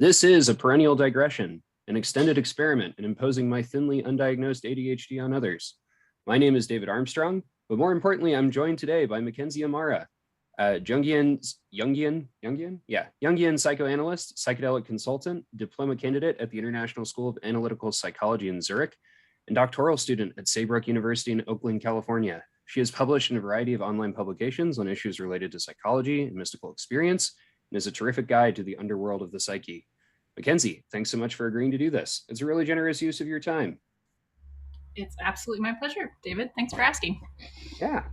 This is A Perennial Digression, an extended experiment in imposing my thinly undiagnosed ADHD on others. My name is David Armstrong, but more importantly, I'm joined today by Mackenzie Amara, Jungian psychoanalyst, psychedelic consultant, diploma candidate at the International School of Analytical Psychology in Zurich, and doctoral student at Saybrook University in Oakland, California. She has published in a variety of online publications on issues related to psychology and mystical experience, and is a terrific guide to the underworld of the psyche. Mackenzie, thanks so much for agreeing to do this. It's a really generous use of your time. It's absolutely my pleasure, David. Thanks for asking. Yeah.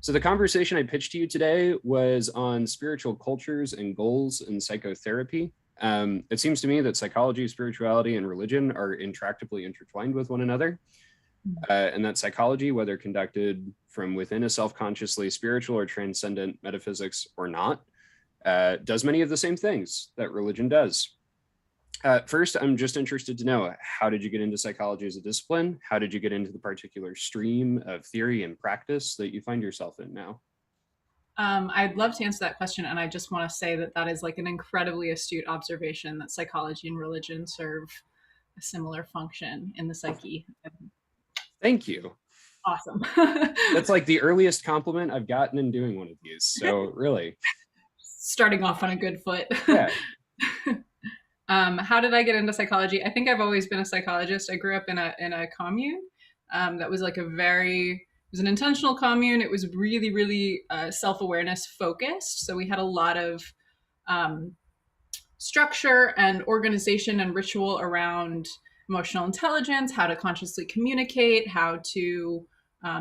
So the conversation I pitched to you today was on spiritual cultures and goals in psychotherapy. It seems to me that psychology, spirituality, and religion are intractably intertwined with one another. And that psychology, whether conducted from within a self-consciously spiritual or transcendent metaphysics or not, does many of the same things that religion does. First, I'm just interested to know, how did you get into psychology as a discipline? How did you get into the particular stream of theory and practice that you find yourself in now? I'd love to answer that question. And I just want to say that that is like an incredibly astute observation that psychology and religion serve a similar function in the psyche. Thank you. Awesome. That's like the earliest compliment I've gotten in doing one of these. So really. Starting off on a good foot. Yeah. How did I get into psychology? I think I've always been a psychologist. I grew up in a commune that was like it was an intentional commune. It was really, really self-awareness focused. So we had a lot of structure and organization and ritual around emotional intelligence, how to consciously communicate, how to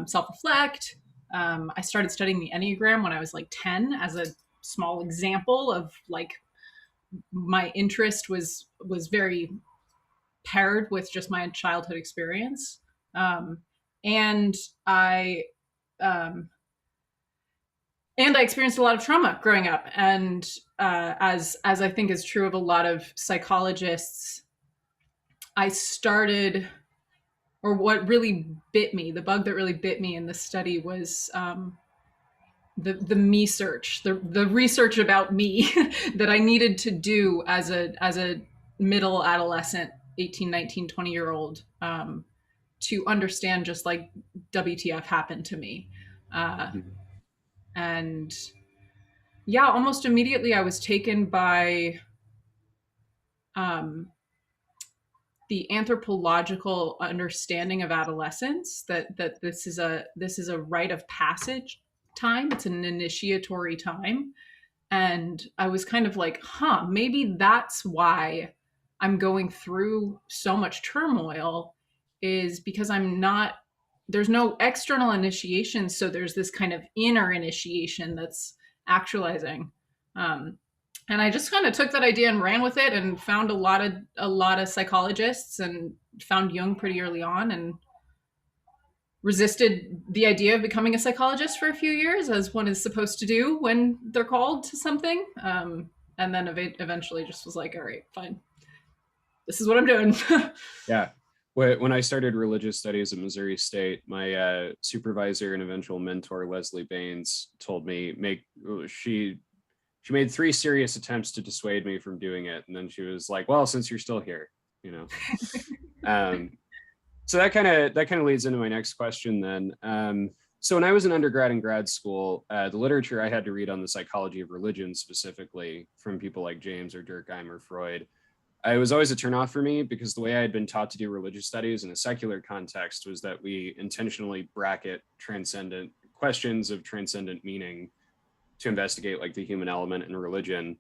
self-reflect. I started studying the Enneagram when I was like 10 as a small example of like my interest was very paired with just my childhood experience. And I experienced a lot of trauma growing up. And as I think is true of a lot of psychologists, I started, or what really bit me, the bug that really bit me in this study was the me search, the research about me that I needed to do as a middle adolescent, 18, 19, 20-year-old, to understand just like WTF happened to me. And yeah, almost immediately I was taken by the anthropological understanding of adolescence, that this is a rite of passage time. It's an initiatory time. And I was kind of like, maybe that's why I'm going through so much turmoil, is because there's no external initiation. So there's this kind of inner initiation that's actualizing. And I just kind of took that idea and ran with it, and found a lot of psychologists, and found Jung pretty early on, and resisted the idea of becoming a psychologist for a few years, as one is supposed to do when they're called to something. And then eventually just was like, all right, fine. This is what I'm doing. Yeah. When I started religious studies at Missouri State, my supervisor and eventual mentor, Leslie Baines, told me she made 3 serious attempts to dissuade me from doing it. And then she was like, well, since you're still here, you know. So that kind of leads into my next question then. So when I was an undergrad and grad school, the literature I had to read on the psychology of religion, specifically from people like James or Durkheim or Freud, it was always a turnoff for me, because the way I had been taught to do religious studies in a secular context was that we intentionally bracket transcendent questions of transcendent meaning to investigate like the human element in religion.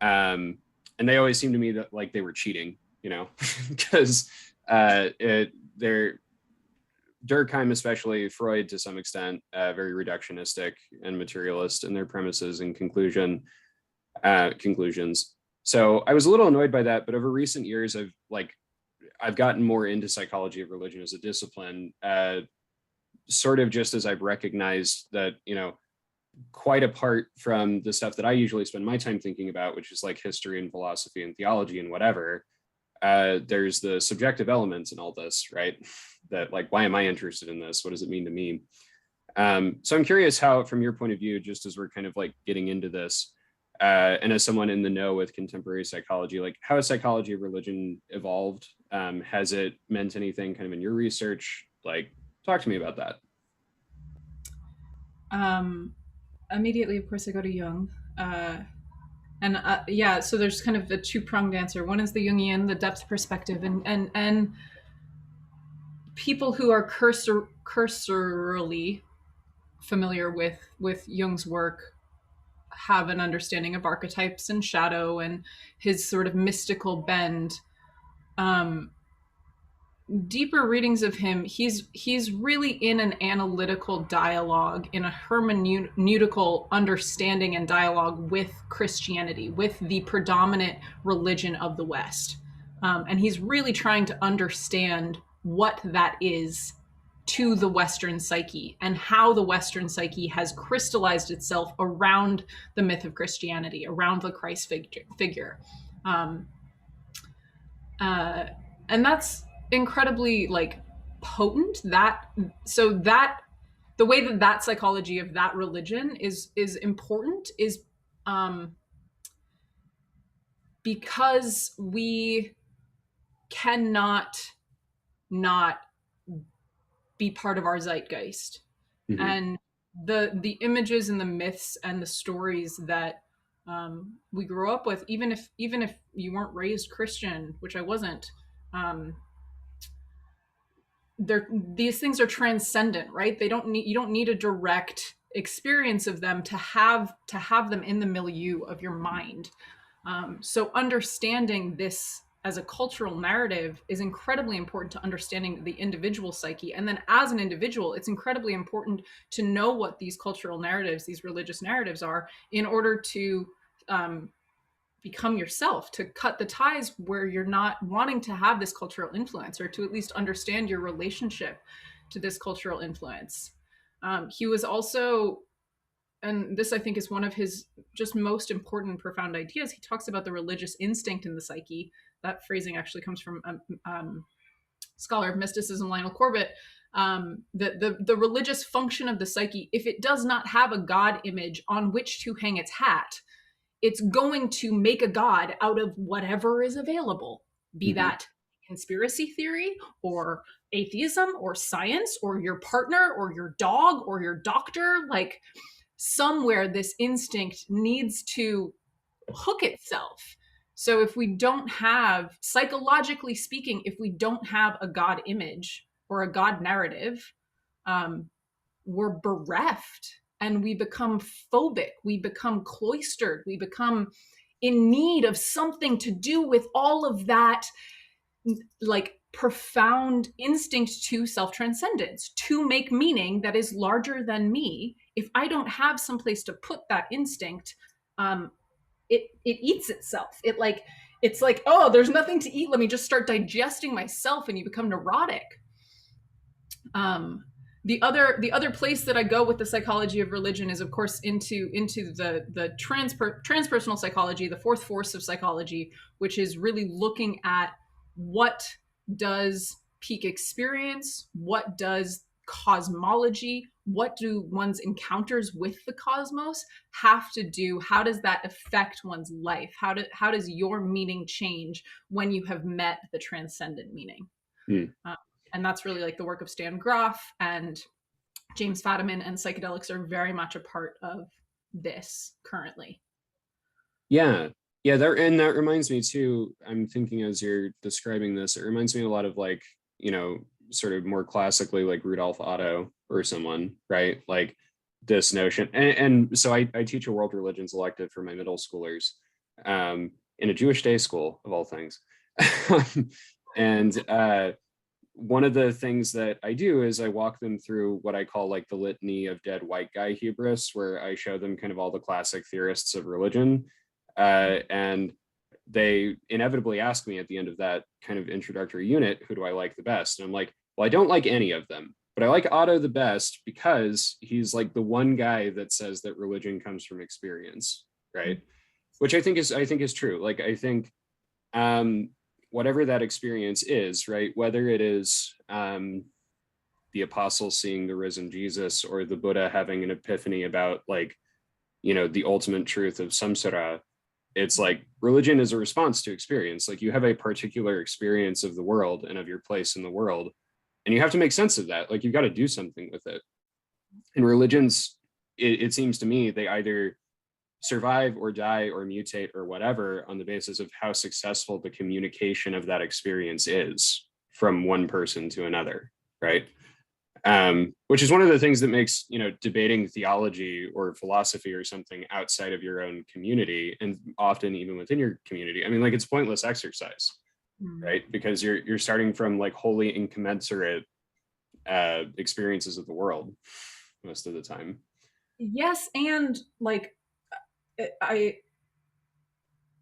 And they always seemed to me that like they were cheating, you know, because they're Durkheim, especially Freud to some extent, very reductionistic and materialist in their premises and conclusions. So I was a little annoyed by that, but over recent years, I've gotten more into psychology of religion as a discipline, sort of just as I've recognized that, you know, quite apart from the stuff that I usually spend my time thinking about, which is like history and philosophy and theology and whatever, there's the subjective elements in all this, right? That like, why am I interested in this? What does it mean to me? So I'm curious how, from your point of view, just as we're kind of like getting into this, And as someone in the know with contemporary psychology, like how has psychology of religion evolved? Has it meant anything kind of in your research? Like, talk to me about that. Immediately, of course, I go to Jung. And yeah, so there's kind of a two-pronged answer. One is the Jungian, the depth perspective, and people who are cursorily familiar with Jung's work have an understanding of archetypes and shadow and his sort of mystical bend. Um, Deeper readings of him, he's really in an analytical dialogue, in a hermeneutical understanding and dialogue with Christianity, with the predominant religion of the West. And he's really trying to understand what that is to the Western psyche and how the Western psyche has crystallized itself around the myth of Christianity, around the Christ figure. Um, uh, and that's incredibly like potent. That the way that psychology of that religion is important is um because we cannot not be part of our zeitgeist. Mm-hmm. And the images and the myths and the stories that we grew up with, even if you weren't raised Christian, which I wasn't, um, these things are transcendent, right? You don't need a direct experience of them to have them in the milieu of your mind. So understanding this as a cultural narrative is incredibly important to understanding the individual psyche. And then as an individual, it's incredibly important to know what these cultural narratives, these religious narratives are, in order to um, become yourself, to cut the ties where you're not wanting to have this cultural influence, or to at least understand your relationship to this cultural influence. He was also, and this I think is one of his just most important and profound ideas, he talks about the religious instinct in the psyche. That phrasing actually comes from scholar of mysticism, Lionel Corbett. The religious function of the psyche, if it does not have a God image on which to hang its hat, it's going to make a god out of whatever is available, be Mm-hmm. that conspiracy theory or atheism or science or your partner or your dog or your doctor. Like, somewhere this instinct needs to hook itself. So if we don't have, psychologically speaking, if we don't have a god image or a god narrative, um, we're bereft, and we become phobic, we become cloistered, we become in need of something to do with all of that, like profound instinct to self-transcendence, to make meaning that is larger than me. If I don't have someplace to put that instinct, it eats itself. It's like, oh, there's nothing to eat, let me just start digesting myself, and you become neurotic. um the other place that I go with the psychology of religion is, of course, into the transpersonal psychology, the fourth force of psychology, which is really looking at what does peak experience, what does cosmology, what do one's encounters with the cosmos have to do, how does that affect one's life, how does your meaning change when you have met the transcendent meaning. Mm. And that's really like the work of Stan Groff and James Fadiman, and psychedelics are very much a part of this currently. Yeah. Yeah, that reminds me too. I'm thinking as you're describing this, it reminds me a lot of like, sort of more classically like Rudolf Otto or someone, right? Like this notion. And so I teach a world religions elective for my middle schoolers, in a Jewish day school of all things. And one of the things that I do is I walk them through what I call like the litany of dead white guy hubris, where I show them kind of all the classic theorists of religion. And they inevitably ask me at the end of that kind of introductory unit, who do I like the best? And I'm like, well, I don't like any of them, but I like Otto the best because he's like the one guy that says that religion comes from experience, right? Which I think is true. Like, I think whatever that experience is, right? Whether it is the apostles seeing the risen Jesus, or the Buddha having an epiphany about like the ultimate truth of samsara. It's like religion is a response to experience. Like you have a particular experience of the world and of your place in the world, and you have to make sense of that. Like you've got to do something with it. And religions, it seems to me, they either survive or die or mutate or whatever on the basis of how successful the communication of that experience is from one person to another, right? Which is one of the things that makes debating theology or philosophy or something outside of your own community, and often even within your community, I mean, like, it's pointless exercise, right? Because you're starting from like wholly incommensurate experiences of the world most of the time. Yes, and like I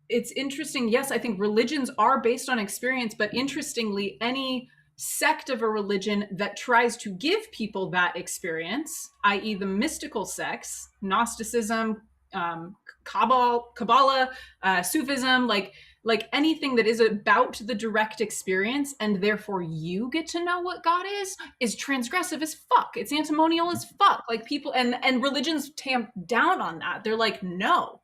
it's interesting. Yes, I think religions are based on experience, but interestingly, any sect of a religion that tries to give people that experience, i.e., the mystical sects, Gnosticism, Kabbalah, Sufism, like anything that is about the direct experience, and therefore you get to know what God is transgressive as fuck. It's antimonial as fuck. Like people and religions tamp down on that. They're like, no,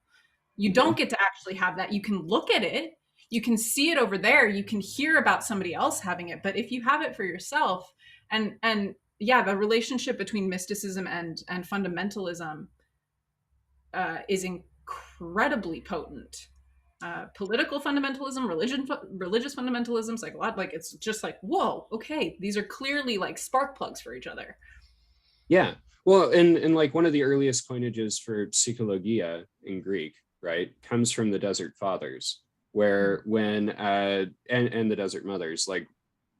you don't get to actually have that. You can look at it, you can see it over there, you can hear about somebody else having it, but if you have it for yourself, and yeah, the relationship between mysticism and fundamentalism is incredibly potent. Political fundamentalism, religious fundamentalism, psychological, like it's just like, whoa, okay, these are clearly like spark plugs for each other. Yeah. Well, and like one of the earliest coinages for psychologia in Greek, right, comes from the Desert Fathers, where when and the Desert Mothers, like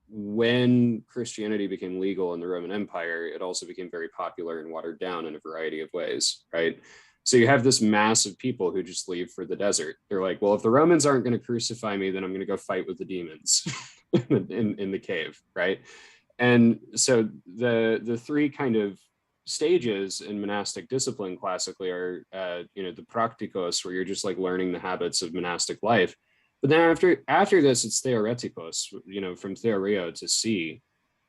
when Christianity became legal in the Roman Empire, it also became very popular and watered down in a variety of ways, right? So you have this mass of people who just leave for the desert. They're like, well, if the Romans aren't going to crucify me, then I'm going to go fight with the demons in the cave, right? And so the three kind of stages in monastic discipline classically are the practicos, where you're just like learning the habits of monastic life. But then after this, it's theoretikos, from theorio to see.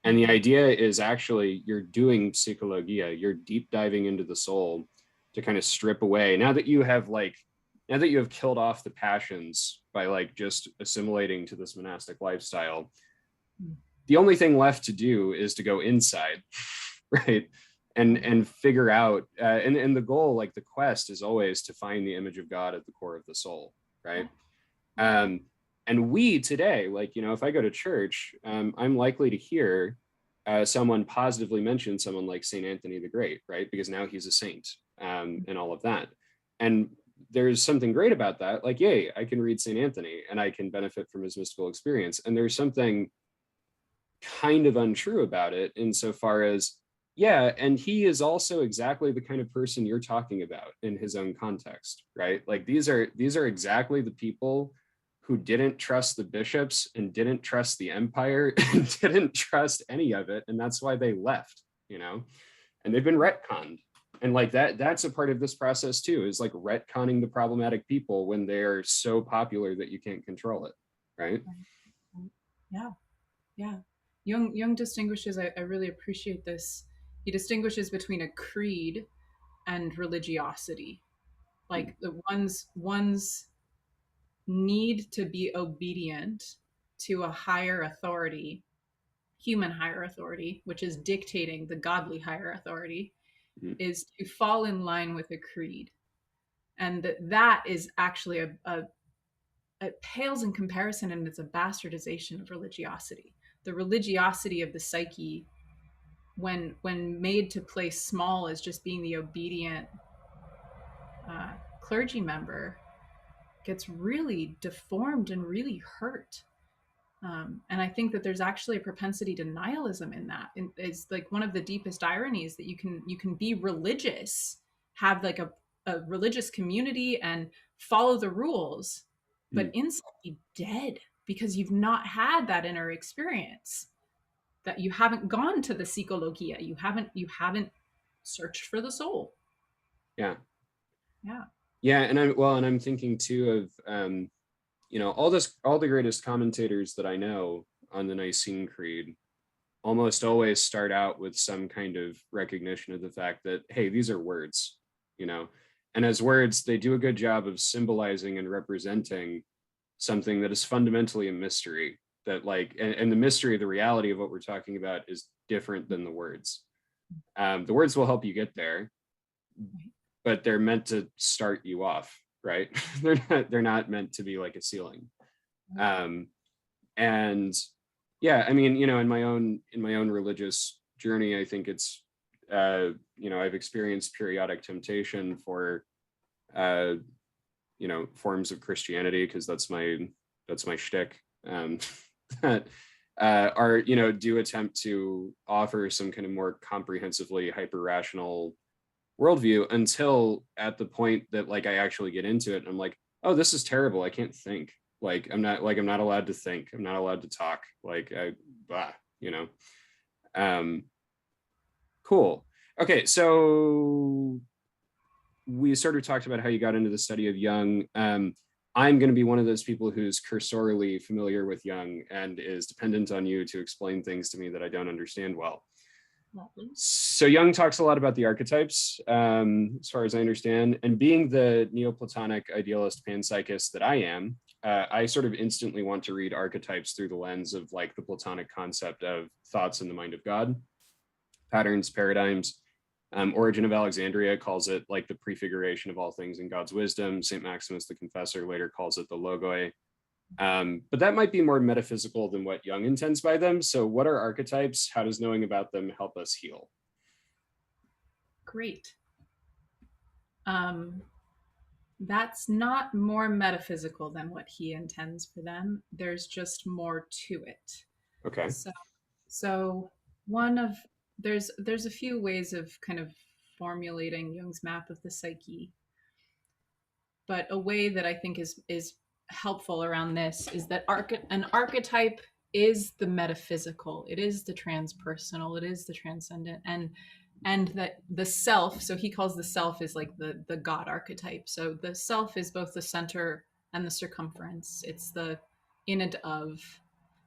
And the idea is actually you're doing psychologia, you're deep diving into the soul to kind of strip away. Now that you have killed off the passions by like just assimilating to this monastic lifestyle, the only thing left to do is to go inside, right? And figure out, and the goal, like the quest, is always to find the image of God at the core of the soul, right? And we today, like, if I go to church, I'm likely to hear someone positively mention someone like Saint Anthony the Great, right? Because now he's a saint, and all of that. And there's something great about that. Like, yay, I can read Saint Anthony and I can benefit from his mystical experience. And there's something kind of untrue about it insofar as, yeah, and he is also exactly the kind of person you're talking about in his own context, right? Like these are exactly the people who didn't trust the bishops and didn't trust the empire and didn't trust any of it, and that's why they left, and they've been retconned. And like that's a part of this process too, is like retconning the problematic people when they're so popular that you can't control it, right? Yeah. Jung distinguishes, I really appreciate this. He distinguishes between a creed and religiosity. Like the one's need to be obedient to a higher authority, human higher authority, which is dictating the godly higher authority, is to fall in line with a creed. And that is actually it pales in comparison, and it's a bastardization of religiosity. The religiosity of the psyche, when made to play small as just being the obedient clergy member, gets really deformed and really hurt. And I think that there's actually a propensity to nihilism in that. It's like one of the deepest ironies that you can be religious, have like a religious community and follow the rules, but inside be dead because you've not had that inner experience, that you haven't gone to the psychologia, you haven't searched for the soul. Yeah. Yeah. Yeah, and I'm thinking too of all the greatest commentators that I know on the Nicene Creed almost always start out with some kind of recognition of the fact that, hey, these are words, And as words, they do a good job of symbolizing and representing something that is fundamentally a mystery, that like, and the mystery, the reality of what we're talking about is different than the words. The words will help you get there, but they're meant to start you off, right? They're not meant to be like a ceiling. And yeah, I mean, in my own religious journey, I think it's I've experienced periodic temptation for forms of Christianity, because that's my shtick, that do attempt to offer some kind of more comprehensively hyper rational worldview, until at the point that like I actually get into it and I'm like, oh, this is terrible, I can't think, I'm not allowed to think, I'm not allowed to talk, cool. Okay, so we sort of talked about how you got into the study of Jung. I'm going to be one of those people who's cursorily familiar with Jung and is dependent on you to explain things to me that I don't understand well. So Jung talks a lot about the archetypes, as far as I understand, and being the Neoplatonic idealist panpsychist that I am, I sort of instantly want to read archetypes through the lens of like the Platonic concept of thoughts in the mind of God, patterns, paradigms. Origin of Alexandria calls it like the prefiguration of all things in God's wisdom. St. Maximus the Confessor later calls it the logoi. But that might be more metaphysical than what Jung intends by them. So what are archetypes? How does knowing about them help us heal? Great. That's not more metaphysical than what he intends for them. There's just more to it. Okay. So there's a few ways of kind of formulating Jung's map of the psyche. But a way that I think is helpful around this is that an archetype is the metaphysical, it is the transpersonal, it is the transcendent, and that the self, so he calls the self is like the God archetype. So the self is both the center and the circumference. It's the in and of,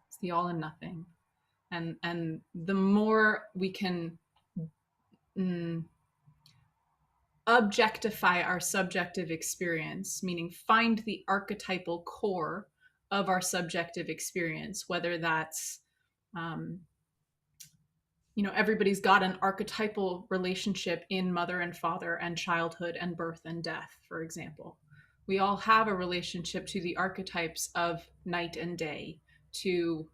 it's the all and nothing. And the more we can objectify our subjective experience, meaning find the archetypal core of our subjective experience, whether that's everybody's got an archetypal relationship in mother and father and childhood and birth and death, for example. We all have a relationship to the archetypes of night and day, to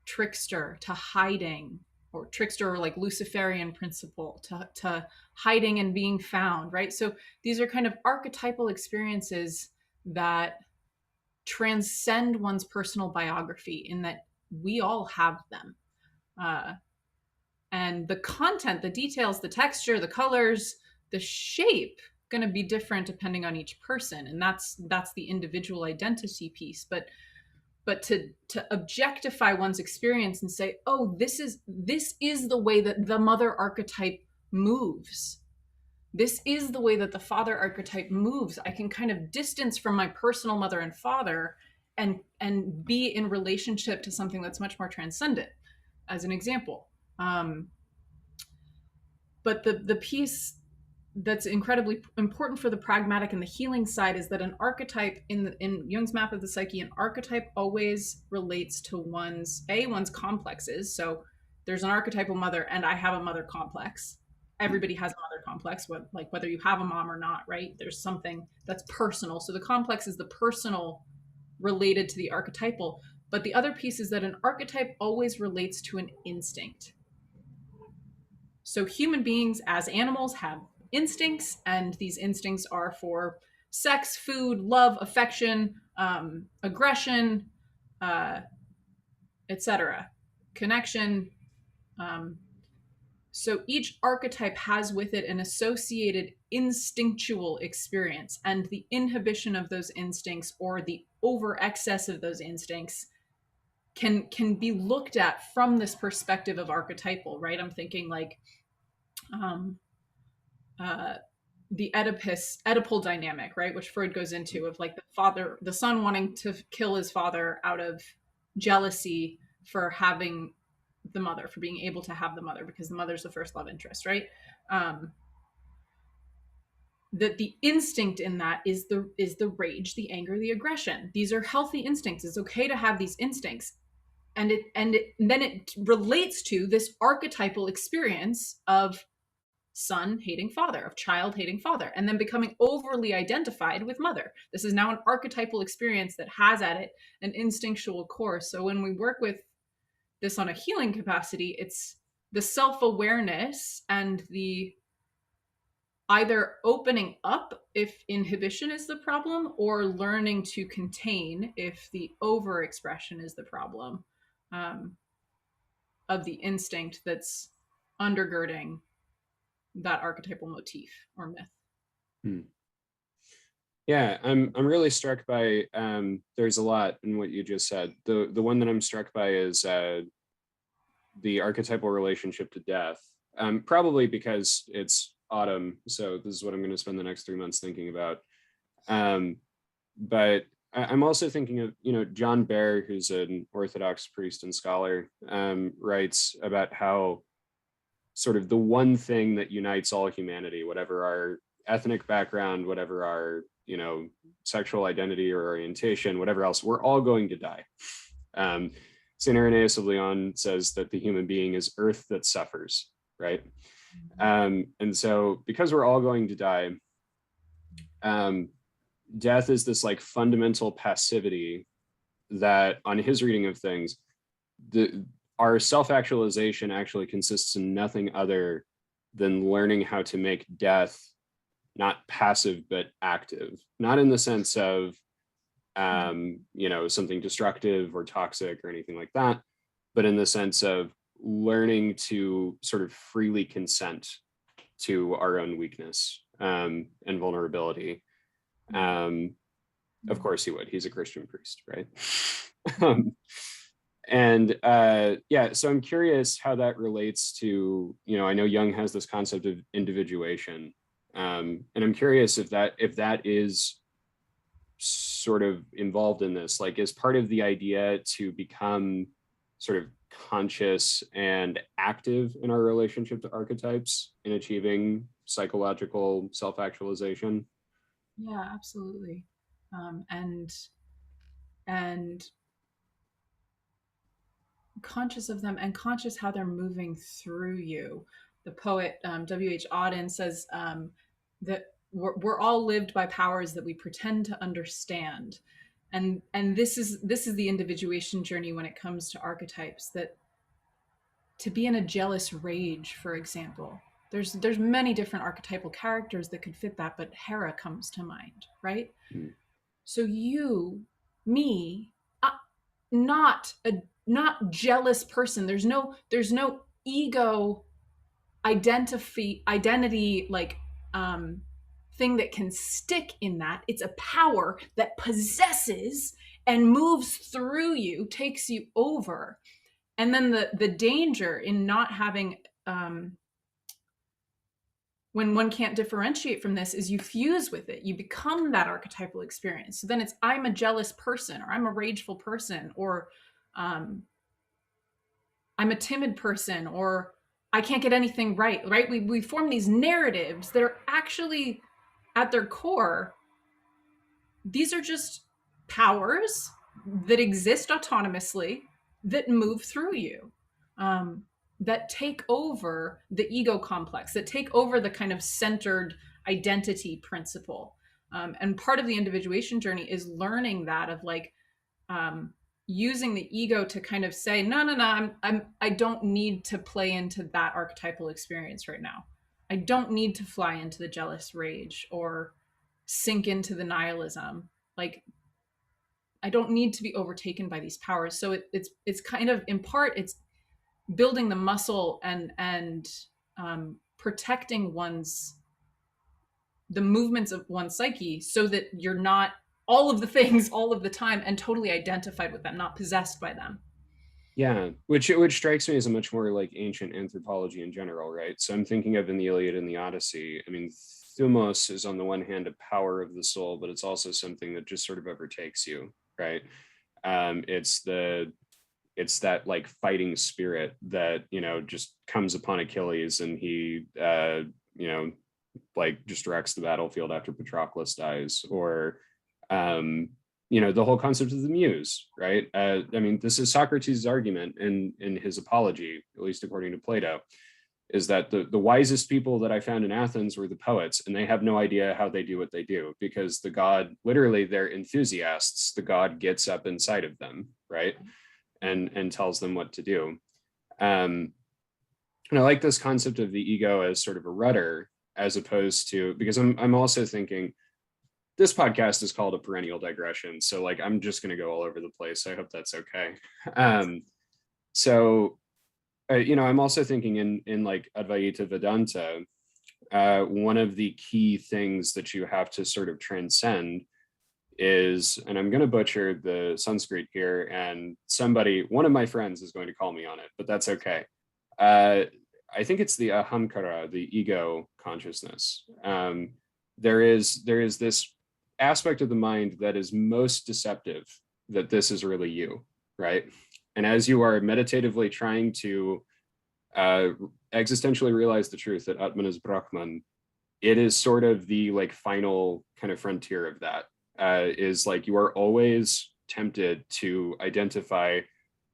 trickster, to hiding, or trickster, or like Luciferian principle, to hiding and being found, right? So these are kind of archetypal experiences that transcend one's personal biography, in that we all have them. And the content, the details, the texture, the colors, the shape, going to be different depending on each person. And that's the individual identity piece. But to objectify one's experience and say, oh, this is the way that the mother archetype moves. This is the way that the father archetype moves. I can kind of distance from my personal mother and father and be in relationship to something that's much more transcendent, as an example. But the piece that's incredibly important for the pragmatic and the healing side is that an archetype in Jung's map of the psyche, an archetype always relates to one's complexes. So there's an archetypal mother, and I have a mother complex. Everybody has a mother complex, whether you have a mom or not, right? There's something that's personal. So the complex is the personal related to the archetypal. But the other piece is that an archetype always relates to an instinct. So human beings as animals have instincts, and these instincts are for sex, food, love, affection, aggression, etc., connection. So each archetype has with it an associated instinctual experience, and the inhibition of those instincts, or the over excess of those instincts, can be looked at from this perspective of archetypal, right? I'm thinking like the Oedipal dynamic, right, which Freud goes into, of like the son wanting to kill his father out of jealousy for having the mother, for being able to have the mother, because the mother's the first love interest, right? that the instinct in that is the rage, the anger, the aggression. These are healthy instincts. It's okay to have these instincts. And then it relates to this archetypal experience of son hating father, of child hating father, and then becoming overly identified with mother. This is now an archetypal experience that has at it an instinctual core. So when we work with this on a healing capacity, it's the self-awareness and the either opening up if inhibition is the problem, or learning to contain if the overexpression is the problem, of the instinct that's undergirding that archetypal motif or myth. Hmm. Yeah, I'm really struck by there's a lot in what you just said. The one that I'm struck by is the archetypal relationship to death. Probably because it's autumn, so this is what I'm going to spend the next 3 months thinking about. But I'm also thinking of, John Baer, who's an Orthodox priest and scholar, writes about how sort of the one thing that unites all humanity, whatever our ethnic background, whatever our, sexual identity or orientation, whatever else, we're all going to die. St. Irenaeus of Lyon says that the human being is earth that suffers, right? And so because we're all going to die, death is this like fundamental passivity that, on his reading of things, our self-actualization actually consists in nothing other than learning how to make death not passive but active, not in the sense of something destructive or toxic or anything like that, but in the sense of learning to sort of freely consent to our own weakness and vulnerability. Of course he would. He's a Christian priest, right? So I'm curious how that relates to, I know Jung has this concept of individuation. And I'm curious if that is sort of involved in this, like, is part of the idea to become sort of conscious and active in our relationship to archetypes in achieving psychological self-actualization. Yeah, absolutely. And conscious of them and conscious how they're moving through you. The poet W.H. Auden says that we're all lived by powers that we pretend to understand, and this is the individuation journey when it comes to archetypes. That to be in a jealous rage, for example, there's many different archetypal characters that could fit that, but Hera comes to mind, right? Mm. So you, me, not a not jealous person. There's no ego identity like thing that can stick in that. It's a power that possesses and moves through you, takes you over. And then the danger in not having when one can't differentiate from this is you fuse with it. You become that archetypal experience. So then it's, I'm a jealous person, or I'm a rageful person, or I'm a timid person, or I can't get anything right, right? We form these narratives that are actually at their core, these are just powers that exist autonomously that move through you. That take over the ego complex, that take over the kind of centered identity principle. And part of the individuation journey is learning that, of like using the ego to kind of say, no, I don't need to play into that archetypal experience right now. I don't need to fly into the jealous rage or sink into the nihilism. Like, I don't need to be overtaken by these powers. So it's kind of, in part, it's building the muscle and protecting the movements of one's psyche, so that you're not all of the things all of the time and totally identified with them, not possessed by them. Yeah, which strikes me as a much more like ancient anthropology in general, right? So I'm thinking of in the Iliad and the Odyssey. I mean, thumos is on the one hand a power of the soul, but it's also something that just sort of overtakes you, right? It's that like fighting spirit that just comes upon Achilles, and he like just wrecks the battlefield after Patroclus dies, or the whole concept of the muse, right? I mean, this is Socrates' argument in his Apology, at least according to Plato, is that the wisest people that I found in Athens were the poets, and they have no idea how they do what they do, because the god, literally, they're enthusiasts. The god gets up inside of them, right, and tells them what to do. And I like this concept of the ego as sort of a rudder, as opposed to, because I'm also thinking this podcast is called A Perennial Digression, so like I'm just going to go all over the place. I hope that's okay. So I'm also thinking in like Advaita Vedanta, one of the key things that you have to sort of transcend is, and I'm going to butcher the Sanskrit here, and one of my friends is going to call me on it, but that's okay. I think it's the ahamkara, the ego consciousness. There is this aspect of the mind that is most deceptive, that this is really you, right? And as you are meditatively trying to existentially realize the truth that Atman is Brahman, it is sort of the like final kind of frontier of that, is like you are always tempted to identify.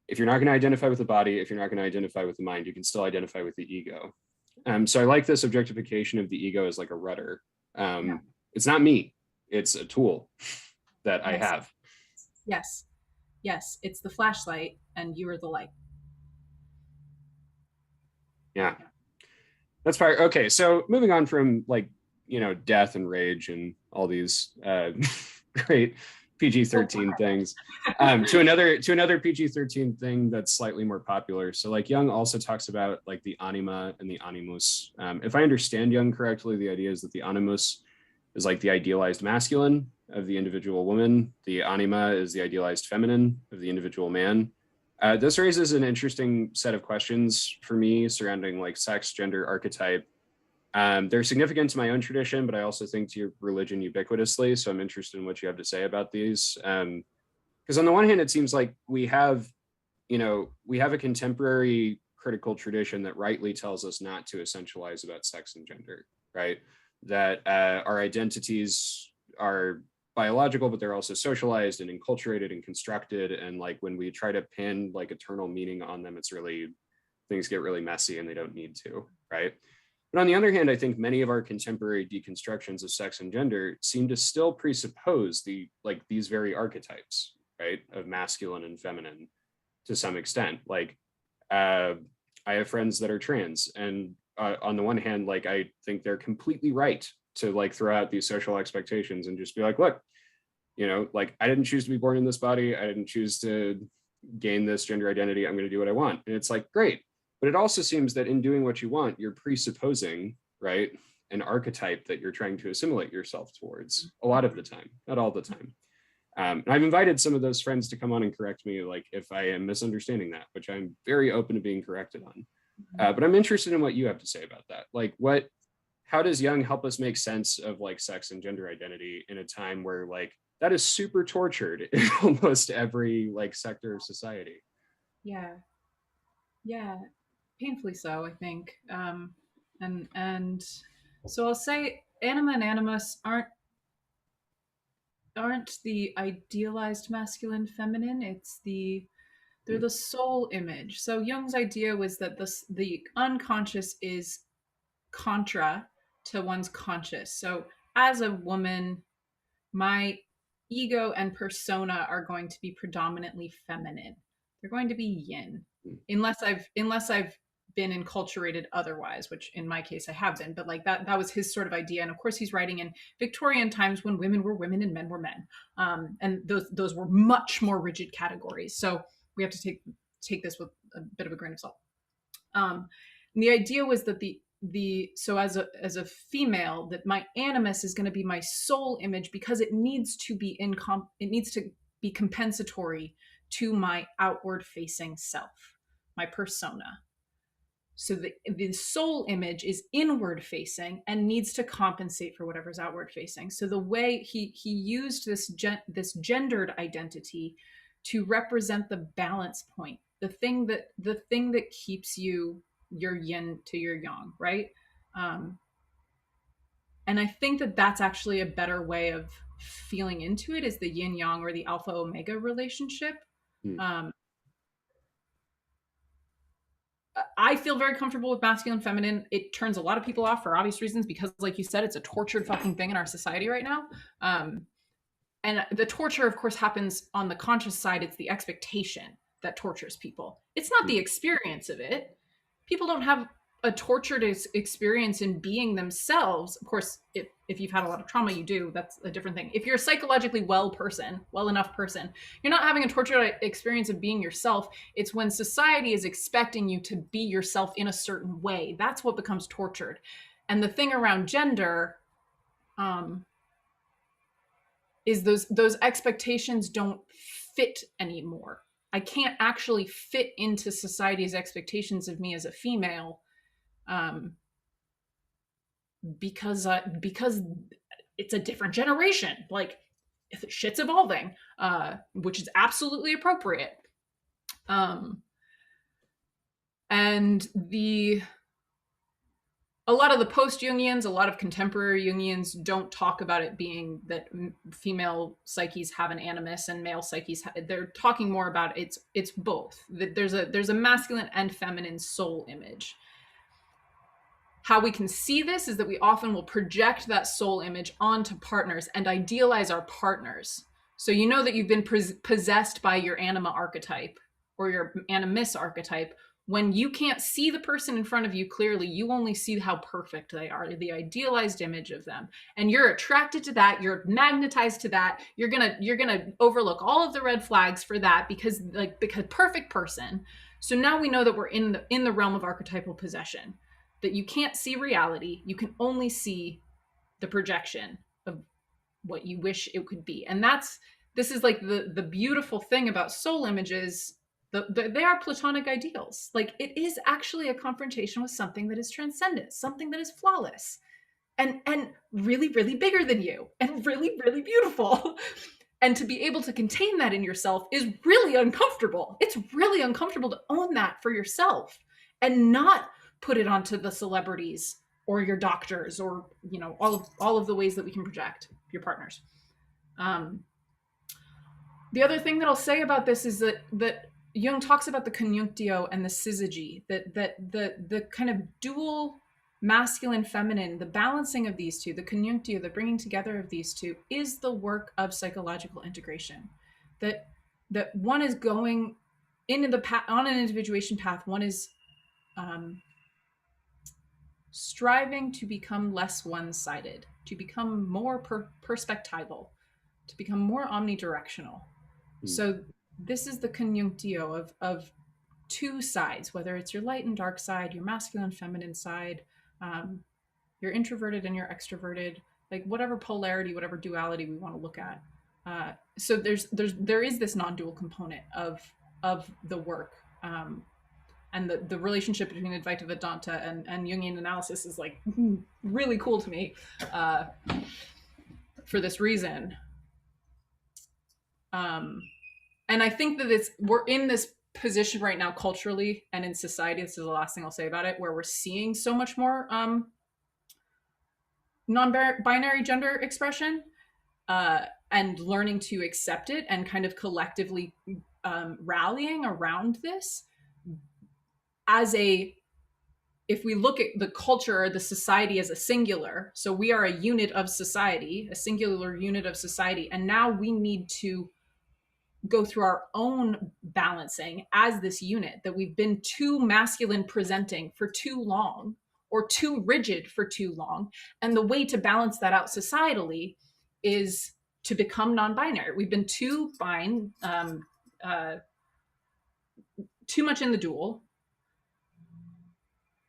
If you're not going to identify with the body, if you're not going to identify with the mind, you can still identify with the ego. So I like this objectification of the ego as like a rudder. It's not me, it's a tool that I have. Yes, it's the flashlight and you are the light. Yeah, that's part. Okay, so moving on from like death and rage and all these great PG-13 things, to another PG-13 thing that's slightly more popular. So like Jung also talks about like the anima and the animus. If I understand Jung correctly, the idea is that the animus is like the idealized masculine of the individual woman. The anima is the idealized feminine of the individual man. This raises an interesting set of questions for me surrounding like sex, gender, archetype. They're significant to my own tradition, but I also think to your religion ubiquitously. So I'm interested in what you have to say about these. Because on the one hand, it seems like we have a contemporary critical tradition that rightly tells us not to essentialize about sex and gender, right? That our identities are biological, but they're also socialized and enculturated and constructed. And like when we try to pin like eternal meaning on them, things get really messy and they don't need to, right? But on the other hand, I think many of our contemporary deconstructions of sex and gender seem to still presuppose these very archetypes, right, of masculine and feminine to some extent. Like, I have friends that are trans, and on the one hand, like I think they're completely right to like throw out these social expectations and just be like, look, like I didn't choose to be born in this body. I didn't choose to gain this gender identity. I'm going to do what I want, and it's like great. But it also seems that in doing what you want, you're presupposing, right, an archetype that you're trying to assimilate yourself towards a lot of the time, not all the time. And I've invited some of those friends to come on and correct me, like if I am misunderstanding that, which I'm very open to being corrected on. But I'm interested in what you have to say about that. Like how does Jung help us make sense of like sex and gender identity in a time where like that is super tortured in almost every like sector of society? Yeah, painfully so, I think. And so I'll say anima and animus aren't the idealized masculine feminine. They're the soul image. So Jung's idea was that the unconscious is contra to one's conscious. So as a woman, my ego and persona are going to be predominantly feminine. They're going to be yin, unless I've been enculturated otherwise, which in my case I have been. But like that was his sort of idea. And of course, he's writing in Victorian times when women were women and men were men, and those were much more rigid categories. So we have to take this with a bit of a grain of salt. And the idea was that so as a female, that my animus is going to be my soul image because it needs to be compensatory to my outward facing self, my persona. So the soul image is inward facing and needs to compensate for whatever's outward facing. So the way he used this gendered identity to represent the balance point, the thing that keeps you your yin to your yang, right? And I think that that's actually a better way of feeling into it, is the yin yang or the alpha omega relationship. Mm. Um, I feel very comfortable with masculine, feminine. It turns a lot of people off for obvious reasons because, like you said, it's a tortured fucking thing in our society right now. And the torture, of course, happens on the conscious side. It's the expectation that tortures people. It's not the experience of it. People don't have a tortured experience in being themselves. Of course, if you've had a lot of trauma, you do. That's a different thing. If you're a psychologically well enough person, you're not having a tortured experience of being yourself. It's when society is expecting you to be yourself in a certain way. That's what becomes tortured. And the thing around gender, is those expectations don't fit anymore. I can't actually fit into society's expectations of me as a female, because it's a different generation. Like, if shit's evolving, which is absolutely appropriate. And a lot of the post-Jungians, a lot of contemporary Jungians don't talk about it being that female psyches have an animus and male psyches they're talking more about it's both. That there's a masculine and feminine soul image. How we can see this is that we often will project that soul image onto partners and idealize our partners. So you know that you've been possessed by your anima archetype or your animus archetype. When you can't see the person in front of you clearly, you only see how perfect they are, the idealized image of them. And you're attracted to that, you're magnetized to that. You're gonna overlook all of the red flags for that because perfect person. So now we know that we're in the realm of archetypal possession, that you can't see reality, you can only see the projection of what you wish it could be. And this is like the beautiful thing about soul images. They are platonic ideals. Like, it is actually a confrontation with something that is transcendent, something that is flawless and really, really bigger than you and really, really beautiful. And to be able to contain that in yourself is really uncomfortable. It's really uncomfortable to own that for yourself and not put it onto the celebrities or your doctors or, you know, all of the ways that we can project your partners. The other thing that I'll say about this is that Jung talks about the conjunctio and the syzygy, that the kind of dual masculine, feminine, the balancing of these two, the conjunctio, the bringing together of these two, is the work of psychological integration. That one is going into the path on an individuation path. One is striving to become less one-sided, to become more perspectival, to become more omnidirectional. So this is the conjunctio of two sides, whether it's your light and dark side, your masculine, feminine side, your introverted and your extroverted, like whatever polarity, whatever duality we want to look at. So there is this non-dual component of the work, and the relationship between Advaita Vedanta and Jungian analysis is like really cool to me, for this reason. And I think that we're in this position right now culturally and in society, this is the last thing I'll say about it, where we're seeing so much more non-binary gender expression, and learning to accept it and kind of collectively rallying around this if we look at the culture or the society as a singular, so we are a unit of society, a singular unit of society, and now we need to go through our own balancing as this unit, that we've been too masculine presenting for too long or too rigid for too long. And the way to balance that out societally is to become non-binary. We've been too too much in the dual.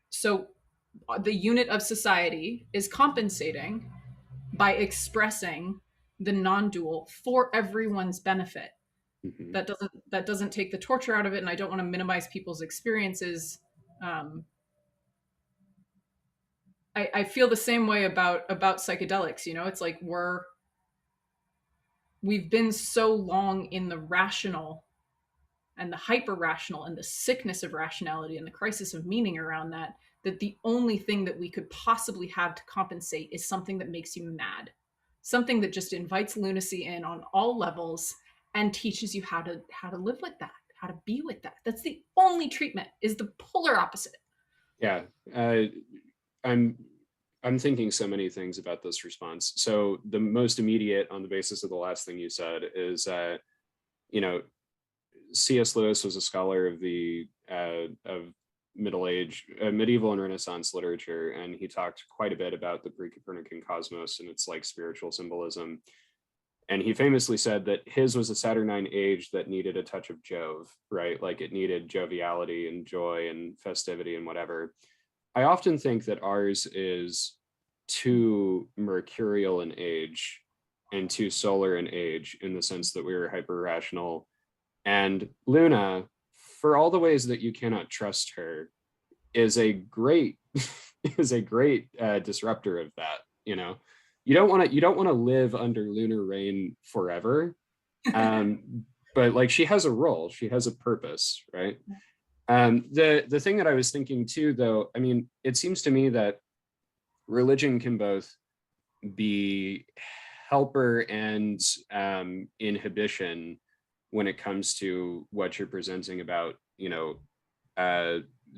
So the unit of society is compensating by expressing the non-dual for everyone's benefit. Mm-hmm. That doesn't take the torture out of it, and I don't want to minimize people's experiences. I feel the same way about psychedelics. You know, it's like we've been so long in the rational and the hyper rational and the sickness of rationality and the crisis of meaning around that that the only thing that we could possibly have to compensate is something that makes you mad, something that just invites lunacy in on all levels and teaches you how to live with that, how to be with that. That's the only treatment, is the polar opposite. Yeah, uh, I'm I'm thinking so many things about this response. So the most immediate, on the basis of the last thing you said, is you know, C.S. Lewis was a scholar of the of medieval and Renaissance literature, and he talked quite a bit about the pre-Copernican cosmos and its like spiritual symbolism. And he famously said that his was a Saturnine age that needed a touch of Jove, right? Like it needed joviality and joy and festivity and whatever. I often think that ours is too mercurial in age and too solar in age, in the sense that we were hyper rational. And Luna, for all the ways that you cannot trust her, is a great is a great disruptor of that. You know, you don't want to live under lunar reign forever. But like she has a role, she has a purpose, right? The thing that I was thinking too, though, I mean, it seems to me that religion can both be helper and inhibition when it comes to what you're presenting about, you know,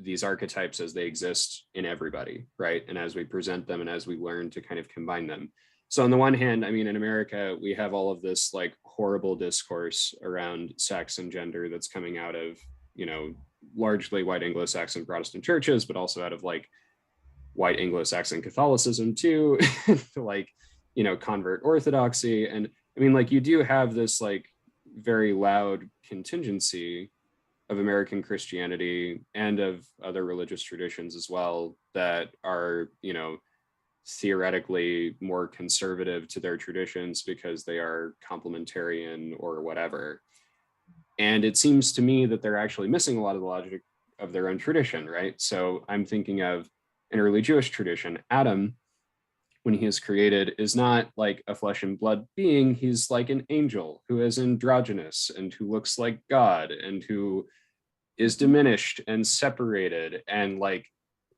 these archetypes as they exist in everybody, right? And as we present them and as we learn to kind of combine them. So on the one hand, I mean, in America, we have all of this like horrible discourse around sex and gender that's coming out of, you know, largely white Anglo-Saxon Protestant churches, but also out of like white Anglo-Saxon Catholicism too, like, you know, convert orthodoxy. And I mean, like you do have this like very loud contingency of American Christianity and of other religious traditions as well that are, you know, theoretically more conservative to their traditions because they are complementarian or whatever. And it seems to me that they're actually missing a lot of the logic of their own tradition, right? So I'm thinking of an early Jewish tradition. Adam, when he is created, is not like a flesh and blood being. He's like an angel who is androgynous and who looks like God and who is diminished and separated. And like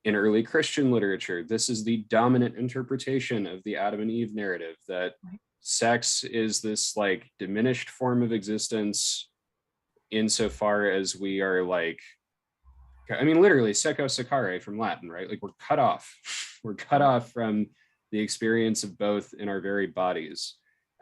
in early Christian literature, this is the dominant interpretation of the Adam and Eve narrative, that sex is this like diminished form of existence insofar as we are like, I mean, literally, seco secare from Latin, right? Like we're cut off. We're cut off from the experience of both in our very bodies.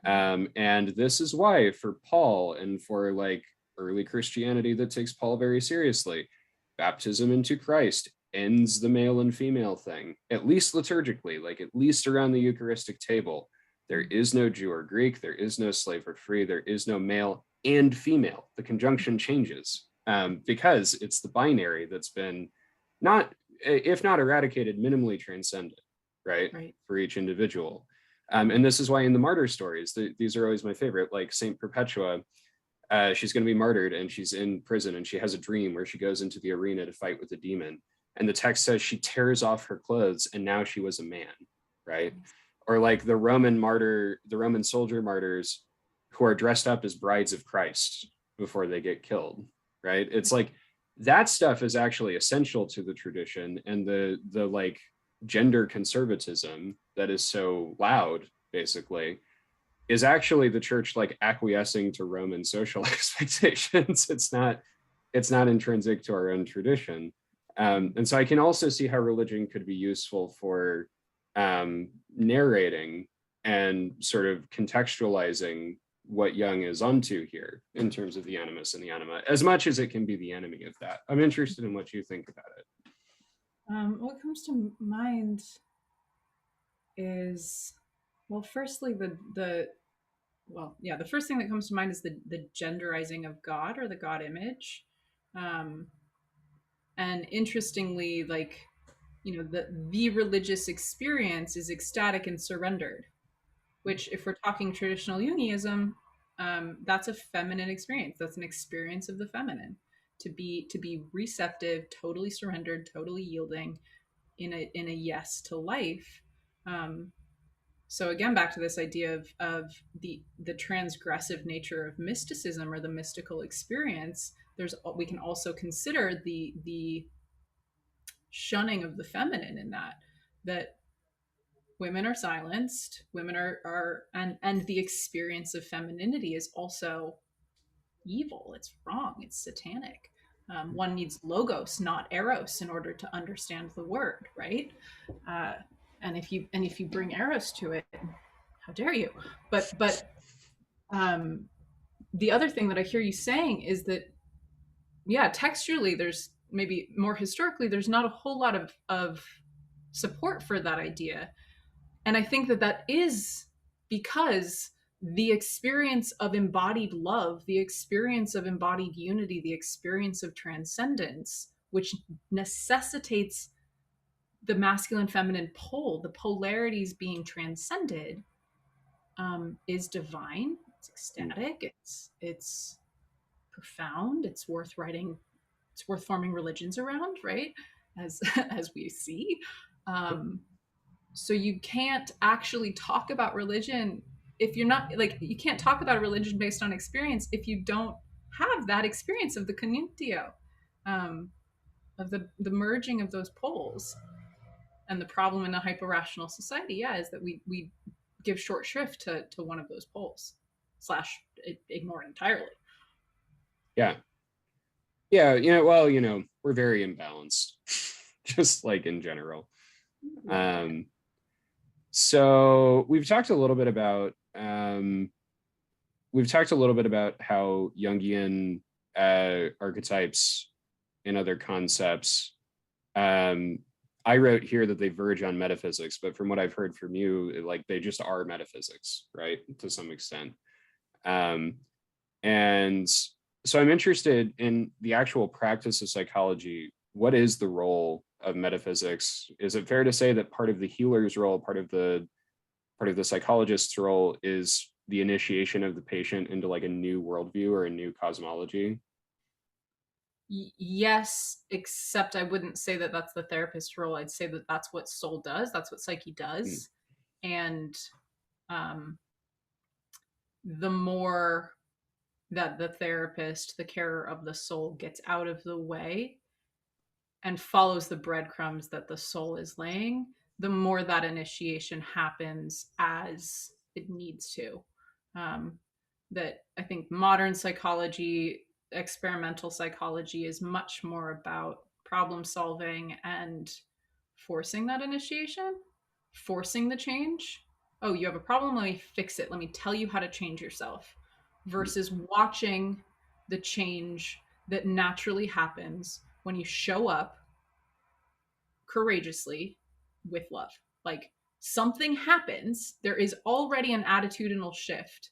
And this is why for Paul and for like early Christianity that takes Paul very seriously, baptism into Christ ends the male and female thing, at least liturgically, like at least around the Eucharistic table. There is no Jew or Greek, there is no slave or free, there is no male and female. The conjunction changes because it's the binary that's been not, if not eradicated, minimally transcended, right? For each individual. And this is why in the martyr stories, these are always my favorite, like Saint Perpetua, she's going to be martyred and she's in prison and she has a dream where she goes into the arena to fight with a demon. And the text says she tears off her clothes and now she was a man, right? Or like the Roman soldier martyrs who are dressed up as brides of Christ before they get killed, right? It's like that stuff is actually essential to the tradition, and the like gender conservatism that is so loud basically is actually the church like acquiescing to Roman social expectations. It's not intrinsic to our own tradition. And so I can also see how religion could be useful for narrating and sort of contextualizing what Jung is onto here in terms of the animus and the anima, as much as it can be the enemy of that. I'm interested in what you think about it. What comes to mind is, well, firstly, the first thing that comes to mind is the genderizing of God, or the God image. And interestingly, like, you know, the religious experience is ecstatic and surrendered, which, if we're talking traditional Jungiism, that's a feminine experience. That's an experience of the feminine, to be receptive, totally surrendered, totally yielding in a yes to life. So again, back to this idea of the transgressive nature of mysticism, or the mystical experience. We can also consider the shunning of the feminine in that women are silenced, women are and the experience of femininity is also evil, it's wrong, it's satanic. One needs logos, not eros, in order to understand the word, right? uh, and if you bring eros to it, how dare you? But um, the other thing that I hear you saying is that, yeah, textually, there's maybe more historically, there's not a whole lot of support for that idea. And I think that that is because the experience of embodied love, the experience of embodied unity, the experience of transcendence, which necessitates the masculine feminine pole, the polarities being transcended, is divine. It's ecstatic. It's profound. It's worth writing. It's worth forming religions around, right? As as we see. Um, so you can't actually talk about religion if you're not like, you can't talk about a religion based on experience if you don't have that experience of the conjunctio, um, of the merging of those poles. And the problem in a hyper-rational society, yeah, is that we give short shrift to one of those poles slash ignore it entirely. Yeah. Yeah. Well, we're very imbalanced, just like in general. Um, so we've talked a little bit about how Jungian archetypes and other concepts. I wrote here that they verge on metaphysics, but from what I've heard from you, like they just are metaphysics, right, to some extent. And so I'm interested in the actual practice of psychology. What is the role of metaphysics? Is it fair to say that part of the healer's role, part of the psychologist's role, is the initiation of the patient into like a new worldview or a new cosmology? Yes, except I wouldn't say that that's the therapist's role. I'd say that that's what soul does. That's what psyche Mm. does. And um, the more that the therapist, the carer of the soul, gets out of the way and follows the breadcrumbs that the soul is laying, the more that initiation happens as it needs to. Um, that I think modern psychology, experimental psychology, is much more about problem solving and forcing that initiation, forcing the change. Oh, you have a problem? Let me fix it. Let me tell you how to change yourself, versus watching the change that naturally happens when you show up courageously with love. Like, something happens, there is already an attitudinal shift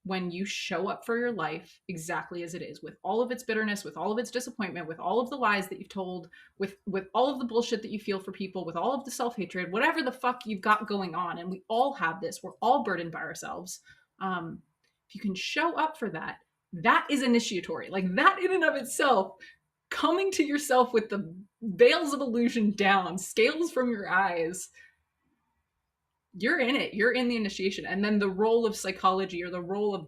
when you show up for your life exactly as it is, with all of its bitterness, with all of its disappointment, with all of the lies that you've told, with all of the bullshit that you feel for people, with all of the self-hatred, whatever the fuck you've got going on. And we all have this. We're all burdened by ourselves. If you can show up for that, that is initiatory. Like, that in and of itself, coming to yourself with the veils of illusion down, scales from your eyes, you're in it. You're in the initiation. And then the role of psychology, or the role of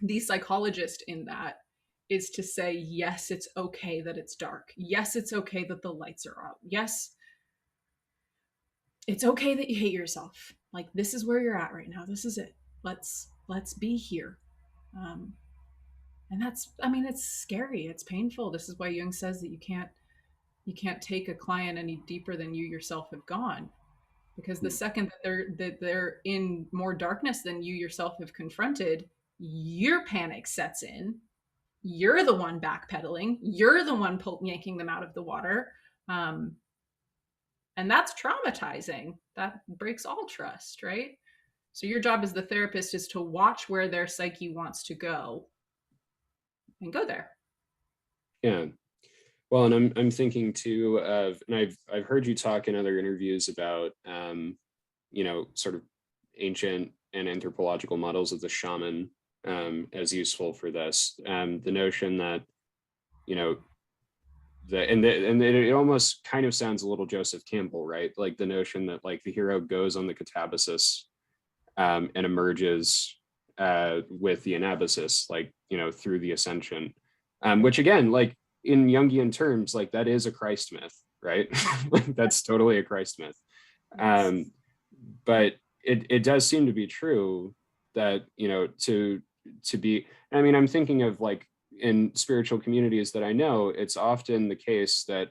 the psychologist in that, is to say, yes, it's okay that it's dark. Yes, it's okay that the lights are out. Yes, it's okay that you hate yourself. Like, this is where you're at right now. This is it. Let's be here. Um, and that's, I mean, it's scary. It's painful. This is why Jung says that you can't take a client any deeper than you yourself have gone, because the second that they're in more darkness than you yourself have confronted, your panic sets in. You're the one backpedaling. You're the one yanking them out of the water, um, and that's traumatizing. That breaks all trust, right? So your job as the therapist is to watch where their psyche wants to go and go there. Yeah. Well, and I'm thinking too of, and I've heard you talk in other interviews about sort of ancient and anthropological models of the shaman as useful for this. The notion that it almost kind of sounds a little Joseph Campbell, right? Like the notion that like the hero goes on the Katabasis and emerges with the anabasis, like through the ascension, which again, like in Jungian terms, like that is a Christ myth, right? Like, that's totally a Christ myth. Yes. But it does seem to be true that, you know, to be, I mean, I'm thinking of like in spiritual communities that I know, it's often the case that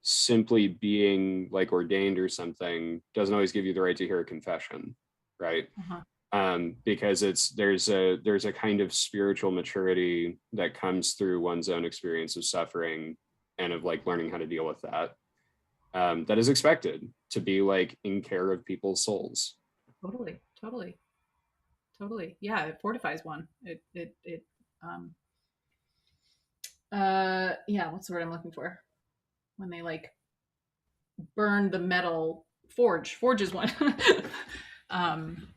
simply being like ordained or something doesn't always give you the right to hear a confession, right? Uh-huh. Because there's a kind of spiritual maturity that comes through one's own experience of suffering and of like learning how to deal with that, that is expected to be like in care of people's souls. Totally, totally, totally. Yeah, it fortifies one. It um yeah, what's the word I'm looking for? When they like burn the metal forge is one. um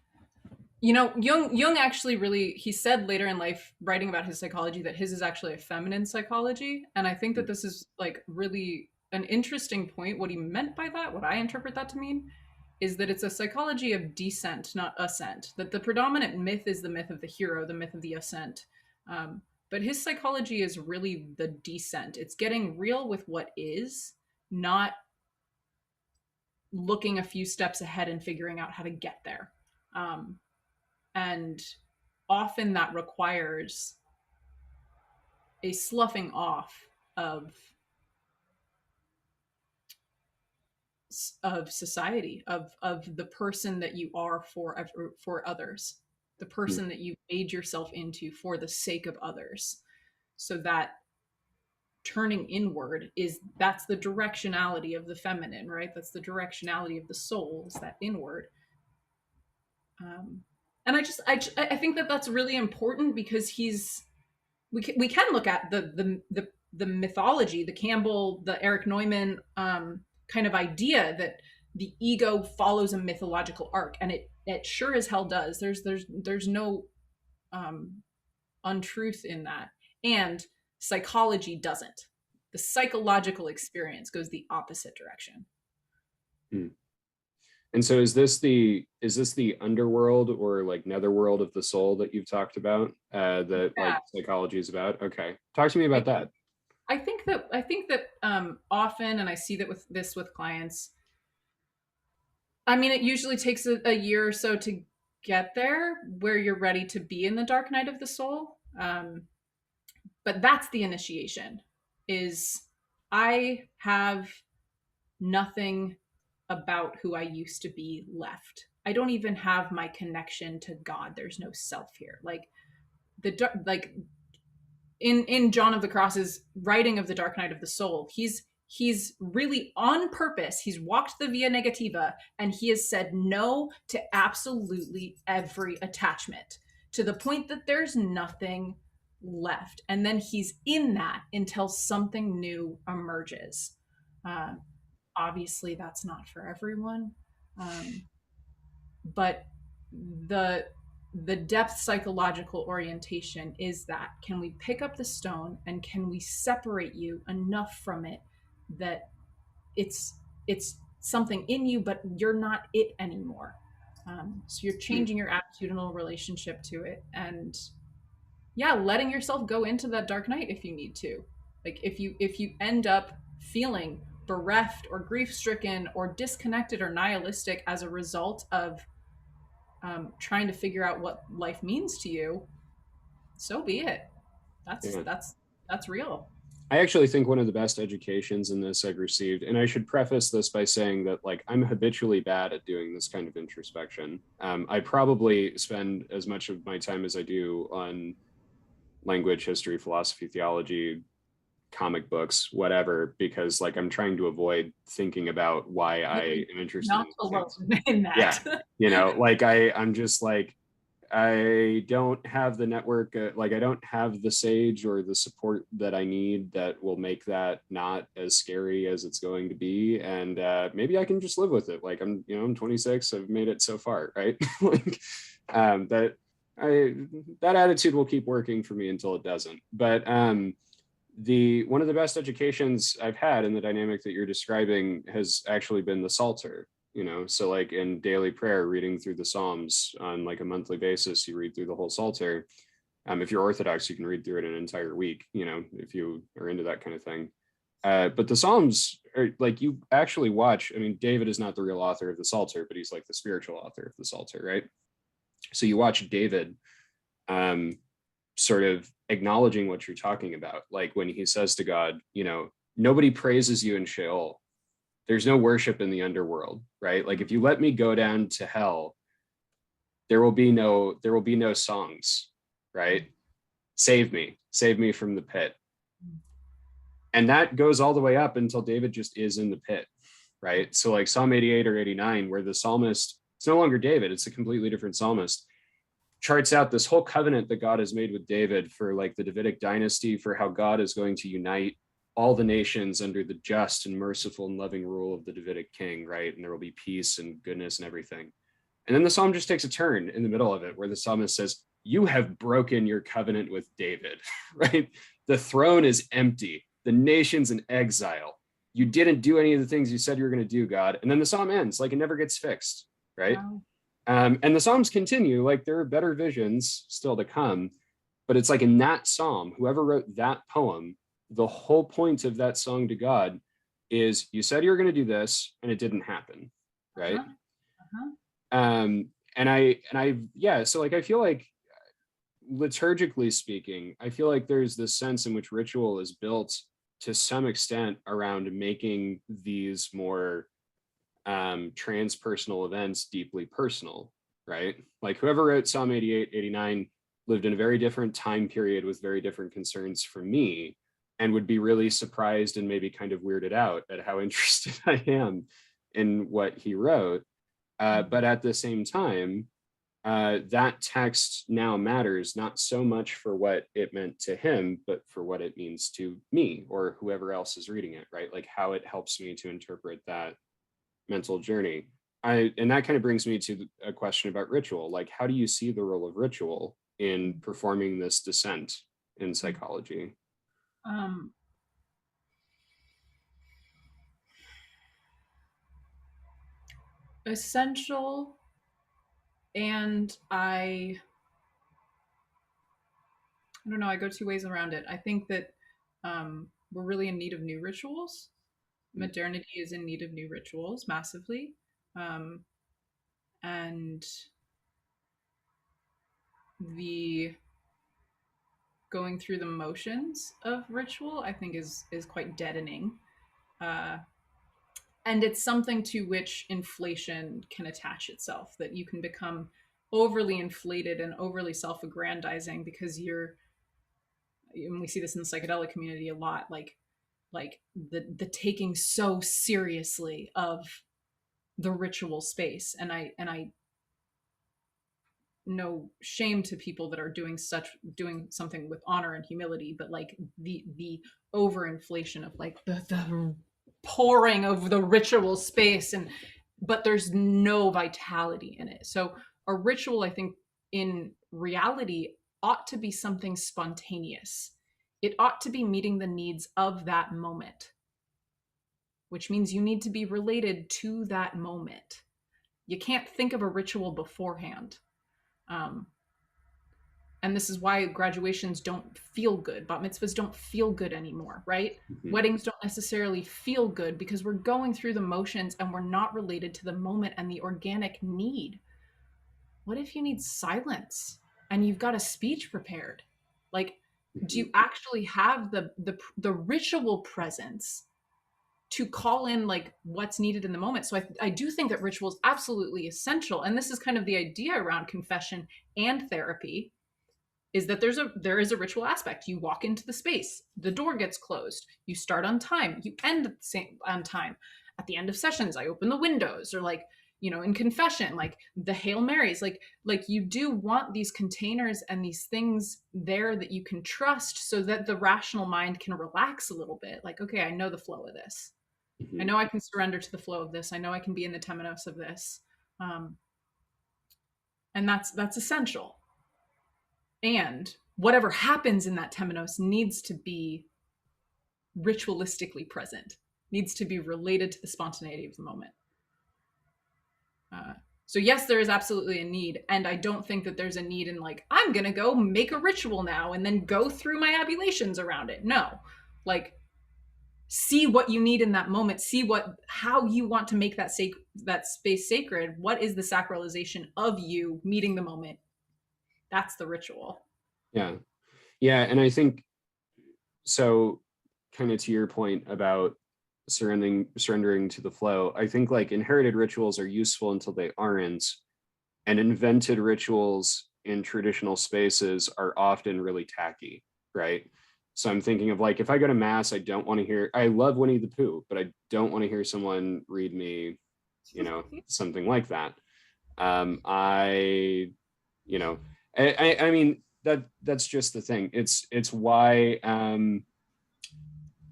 you know, Jung actually really, he said later in life, writing about his psychology, that his is actually a feminine psychology. And I think that this is like really an interesting point. What he meant by that, what I interpret that to mean, is that it's a psychology of descent, not ascent. That the predominant myth is the myth of the hero, the myth of the ascent. But his psychology is really the descent. It's getting real with what is, not looking a few steps ahead and figuring out how to get there. And often that requires a sloughing off of society, of the person that you are for others, the person that you made yourself into for the sake of others. So that turning inward that's the directionality of the feminine, right? That's the directionality of the soul, is that inward. And I think that that's really important, because we can look at the mythology, the Campbell, the Eric Neumann kind of idea that the ego follows a mythological arc, and it sure as hell does. There's no untruth in that, and psychology doesn't. The psychological experience goes the opposite direction. Hmm. And so is this the underworld or like netherworld of the soul that you've talked about, that Yeah, like psychology is about? Okay. Talk to me about that. I think that often, and I see that with clients. I mean, it usually takes a year or so to get there, where you're ready to be in the dark night of the soul. But that's the initiation. Is I have nothing about who I used to be left. I don't even have my connection to God. There's no self here. Like like in John of the Cross's writing of the Dark Night of the Soul, he's really on purpose. He's walked the via negativa, and he has said no to absolutely every attachment, to the point that there's nothing left. And then he's in that until something new emerges. Uh, Obviously, that's not for everyone. Um, but the the depth psychological orientation is that, can we pick up the stone and can we separate you enough from it that it's something in you, but you're not it anymore. So you're Hmm. changing your attitudinal relationship to it, and yeah, letting yourself go into that dark night if you need to. Like if you end up feeling bereft or grief stricken or disconnected or nihilistic as a result of trying to figure out what life means to you, so be it. That's Yeah. that's that's real. I actually think one of the best educations in this I've received, and I should preface this by saying that like I'm habitually bad at doing this kind of introspection. I probably spend as much of my time as I do on language, history, philosophy, theology, comic books, whatever, because like I'm trying to avoid thinking about why I You're am interested in not these alone things. in Yeah, that. you know, like I'm just like I don't have the network, like I don't have the sage or the support that I need that will make that not as scary as it's going to be. And maybe I can just live with it. Like I'm 26, I've made it so far, right? Like that I that attitude will keep working for me until it doesn't. But the one of the best educations I've had in the dynamic that you're describing has actually been the Psalter. So like in daily prayer, reading through the Psalms on like a monthly basis, you read through the whole Psalter. If you're Orthodox, you can read through it an entire week, if you are into that kind of thing. But the Psalms are like, you actually watch. I mean, David is not the real author of the Psalter, but he's like the spiritual author of the Psalter, right? So you watch David um, sort of acknowledging what you're talking about. Like when he says to God, you know, nobody praises you in Sheol. There's no worship in the underworld, right? Like if you let me go down to hell, there will be no songs, right? Save me from the pit. And that goes all the way up until David just is in the pit, right? So like Psalm 88 or 89, where the psalmist, it's no longer David, it's a completely different psalmist, charts out this whole covenant that God has made with David for like the Davidic dynasty, for how God is going to unite all the nations under the just and merciful and loving rule of the Davidic king, right? And there will be peace and goodness and everything. And then the psalm just takes a turn in the middle of it where the psalmist says, you have broken your covenant with David, right? The throne is empty. The nation's in exile. You didn't do any of the things you said you were going to do, God. And then the psalm ends like it never gets fixed, right? Wow. And the Psalms continue, like there are better visions still to come, but it's like in that Psalm, whoever wrote that poem, the whole point of that song to God is you said you were going to do this and it didn't happen, right? Yeah, so like I feel like liturgically speaking, I feel like there's this sense in which ritual is built to some extent around making these more transpersonal events deeply personal, right? Like whoever wrote Psalm 88, 89 lived in a very different time period with very different concerns from me, and would be really surprised and maybe kind of weirded out at how interested I am in what he wrote. But at the same time, that text now matters not so much for what it meant to him, but for what it means to me or whoever else is reading it, right? Like how it helps me to interpret that mental journey. And that kind of brings me to a question about ritual. Like, how do you see the role of ritual in performing this descent in psychology? Essential, and I don't know, I go two ways around it. I think that we're really in need of new rituals. Modernity is in need of new rituals massively. And the going through the motions of ritual, I think, is quite deadening. And it's something to which inflation can attach itself, that you can become overly inflated and overly self-aggrandizing because you're, and we see this in the psychedelic community a lot, like the taking so seriously of the ritual space. And I no shame to people that are doing something with honor and humility, but like the overinflation of like the pouring of the ritual space, and but there's no vitality in it. So a ritual, I think, in reality ought to be something spontaneous. It ought to be meeting the needs of that moment, which means you need to be related to that moment. You can't think of a ritual beforehand. And this is why graduations don't feel good. Bat mitzvahs don't feel good anymore, right? Mm-hmm. Weddings don't necessarily feel good because we're going through the motions and we're not related to the moment and the organic need. What if you need silence and you've got a speech prepared? Like, mm-hmm. Do you actually have the ritual presence to call in like what's needed in the moment? So I do think that ritual is absolutely essential. And this is kind of the idea around confession and therapy, is that there is a ritual aspect. You walk into the space, the door gets closed, you start on time, you end on time. At the end of sessions, I open the windows, or like, you know, in confession, like the Hail Marys, like you do want these containers and these things there that you can trust so that the rational mind can relax a little bit. Like, okay, I know the flow of this. Mm-hmm. I know I can surrender to the flow of this. I know I can be in the temenos of this. And that's essential. And whatever happens in that temenos needs to be ritualistically present, needs to be related to the spontaneity of the moment. So yes, there is absolutely a need. And I don't think that there's a need in like, I'm going to go make a ritual now and then go through my ablutions around it. No, like see what you need in that moment, see how you want to make that space sacred. What is the sacralization of you meeting the moment? That's the ritual. Yeah. Yeah. And I think so, kind of to your point about surrendering to the flow, I think like inherited rituals are useful until they aren't, and invented rituals in traditional spaces are often really tacky, right? So I'm thinking of like, if I go to mass, I love Winnie the Pooh, but I don't want to hear someone read me, something like that. I, you know, I mean, that's just the thing. It's why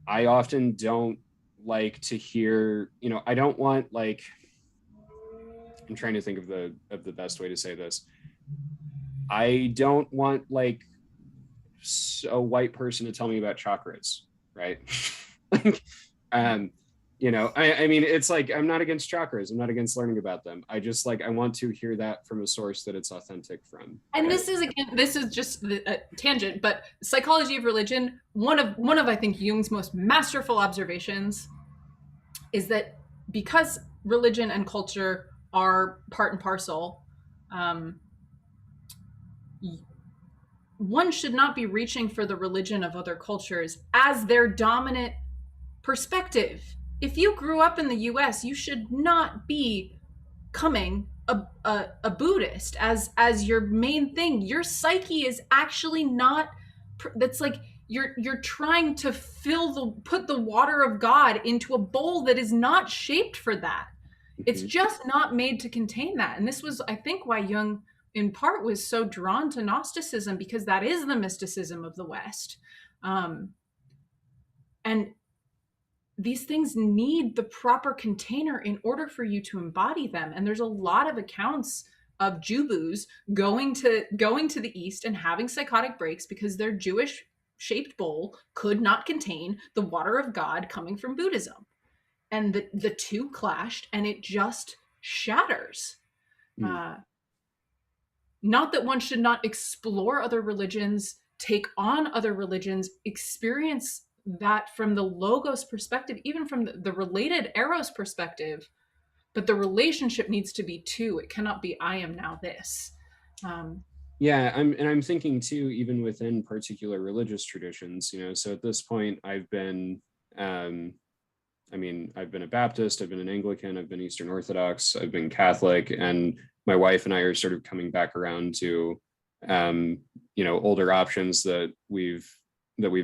I often don't like to hear, I don't want like, I'm trying to think of the best way to say this. I don't want like a white person to tell me about chakras, right? like, um, I mean, it's like I'm not against chakras. I'm not against learning about them. I just like I want to hear that from a source that it's authentic from. And Right? this is just a tangent, but psychology of religion, one of I think Jung's most masterful observations is that because religion and culture are part and parcel, um, one should not be reaching for the religion of other cultures as their dominant perspective. If you grew up in the US, you should not be coming a Buddhist as your main thing. Your psyche is actually not, that's like you're trying to put the water of God into a bowl that is not shaped for that. It's just not made to contain that. And this was, I think, why Jung in part was so drawn to Gnosticism, because that is the mysticism of the West. And these things need the proper container in order for you to embody them. And there's a lot of accounts of Jubus going to the East and having psychotic breaks because their Jewish shaped bowl could not contain the water of God coming from Buddhism. And the two clashed and it just shatters. Not that one should not explore other religions, take on other religions, experience that from the logos perspective, even from the related eros perspective, but the relationship needs to be two. It cannot be I am now this. Yeah, I'm thinking too, even within particular religious traditions, so at this point I've been I've been a Baptist, I've been an Anglican, I've been Eastern Orthodox, I've been Catholic, and my wife and I are sort of coming back around to older options that we've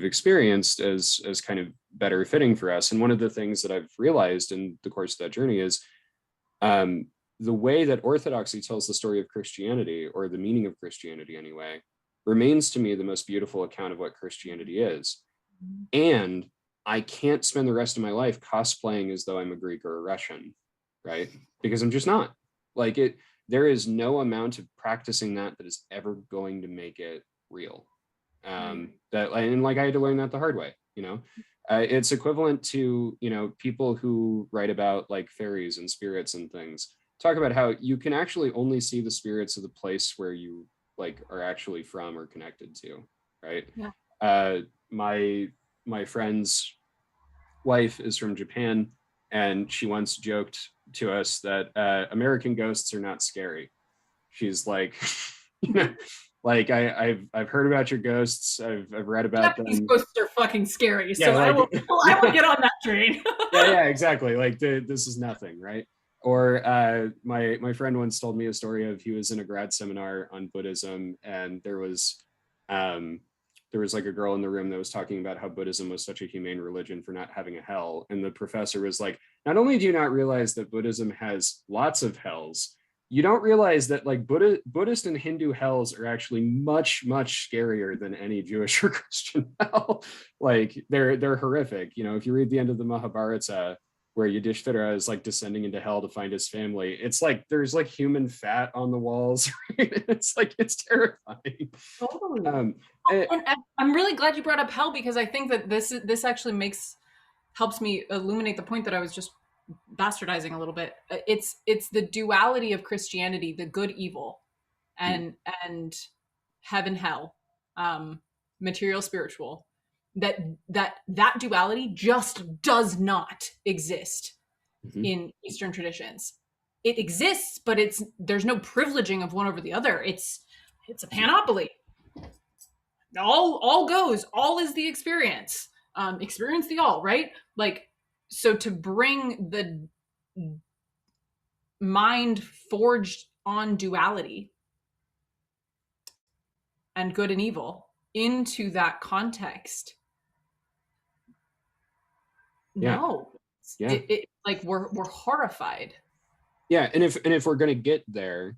experienced as kind of better fitting for us. And one of the things that I've realized in the course of that journey is the way that Orthodoxy tells the story of Christianity, or the meaning of Christianity anyway, remains to me the most beautiful account of what Christianity is. And I can't spend the rest of my life cosplaying as though I'm a Greek or a Russian, right? Because I'm just not. Like there is no amount of practicing that is ever going to make it real. I had to learn that the hard way. It's equivalent to people who write about like fairies and spirits and things talk about how you can actually only see the spirits of the place where you like are actually from or connected to, right? Yeah. My friend's wife is from Japan, and she once joked to us that American ghosts are not scary. She's like, like I've heard about your ghosts. I've read about Japanese them. ghosts are fucking scary. Yeah, so I will get on that train. yeah, exactly. Like this is nothing, right? Or my friend once told me a story of he was in a grad seminar on Buddhism, and there was like a girl in the room that was talking about how Buddhism was such a humane religion for not having a hell. And the professor was like, not only do you not realize that Buddhism has lots of hells, you don't realize that like Buddhist and Hindu hells are actually much, much scarier than any Jewish or Christian hell. Like they're horrific. If you read the end of the Mahabharata, where Yudhishthira is like descending into hell to find his family, it's like there's like human fat on the walls. Right? It's terrifying. Totally. And I'm really glad you brought up hell, because I think that this actually helps me illuminate the point that I was just bastardizing a little bit. It's the duality of Christianity, the good evil, and heaven hell, material spiritual. that duality just does not exist in Eastern traditions. It exists, but there's no privileging of one over the other. It's a panoply. All goes, all is the experience. Experience the all, right? Like, so to bring the mind forged on duality and good and evil into that context, no. Yeah. Like we're horrified. Yeah, and if we're gonna get there,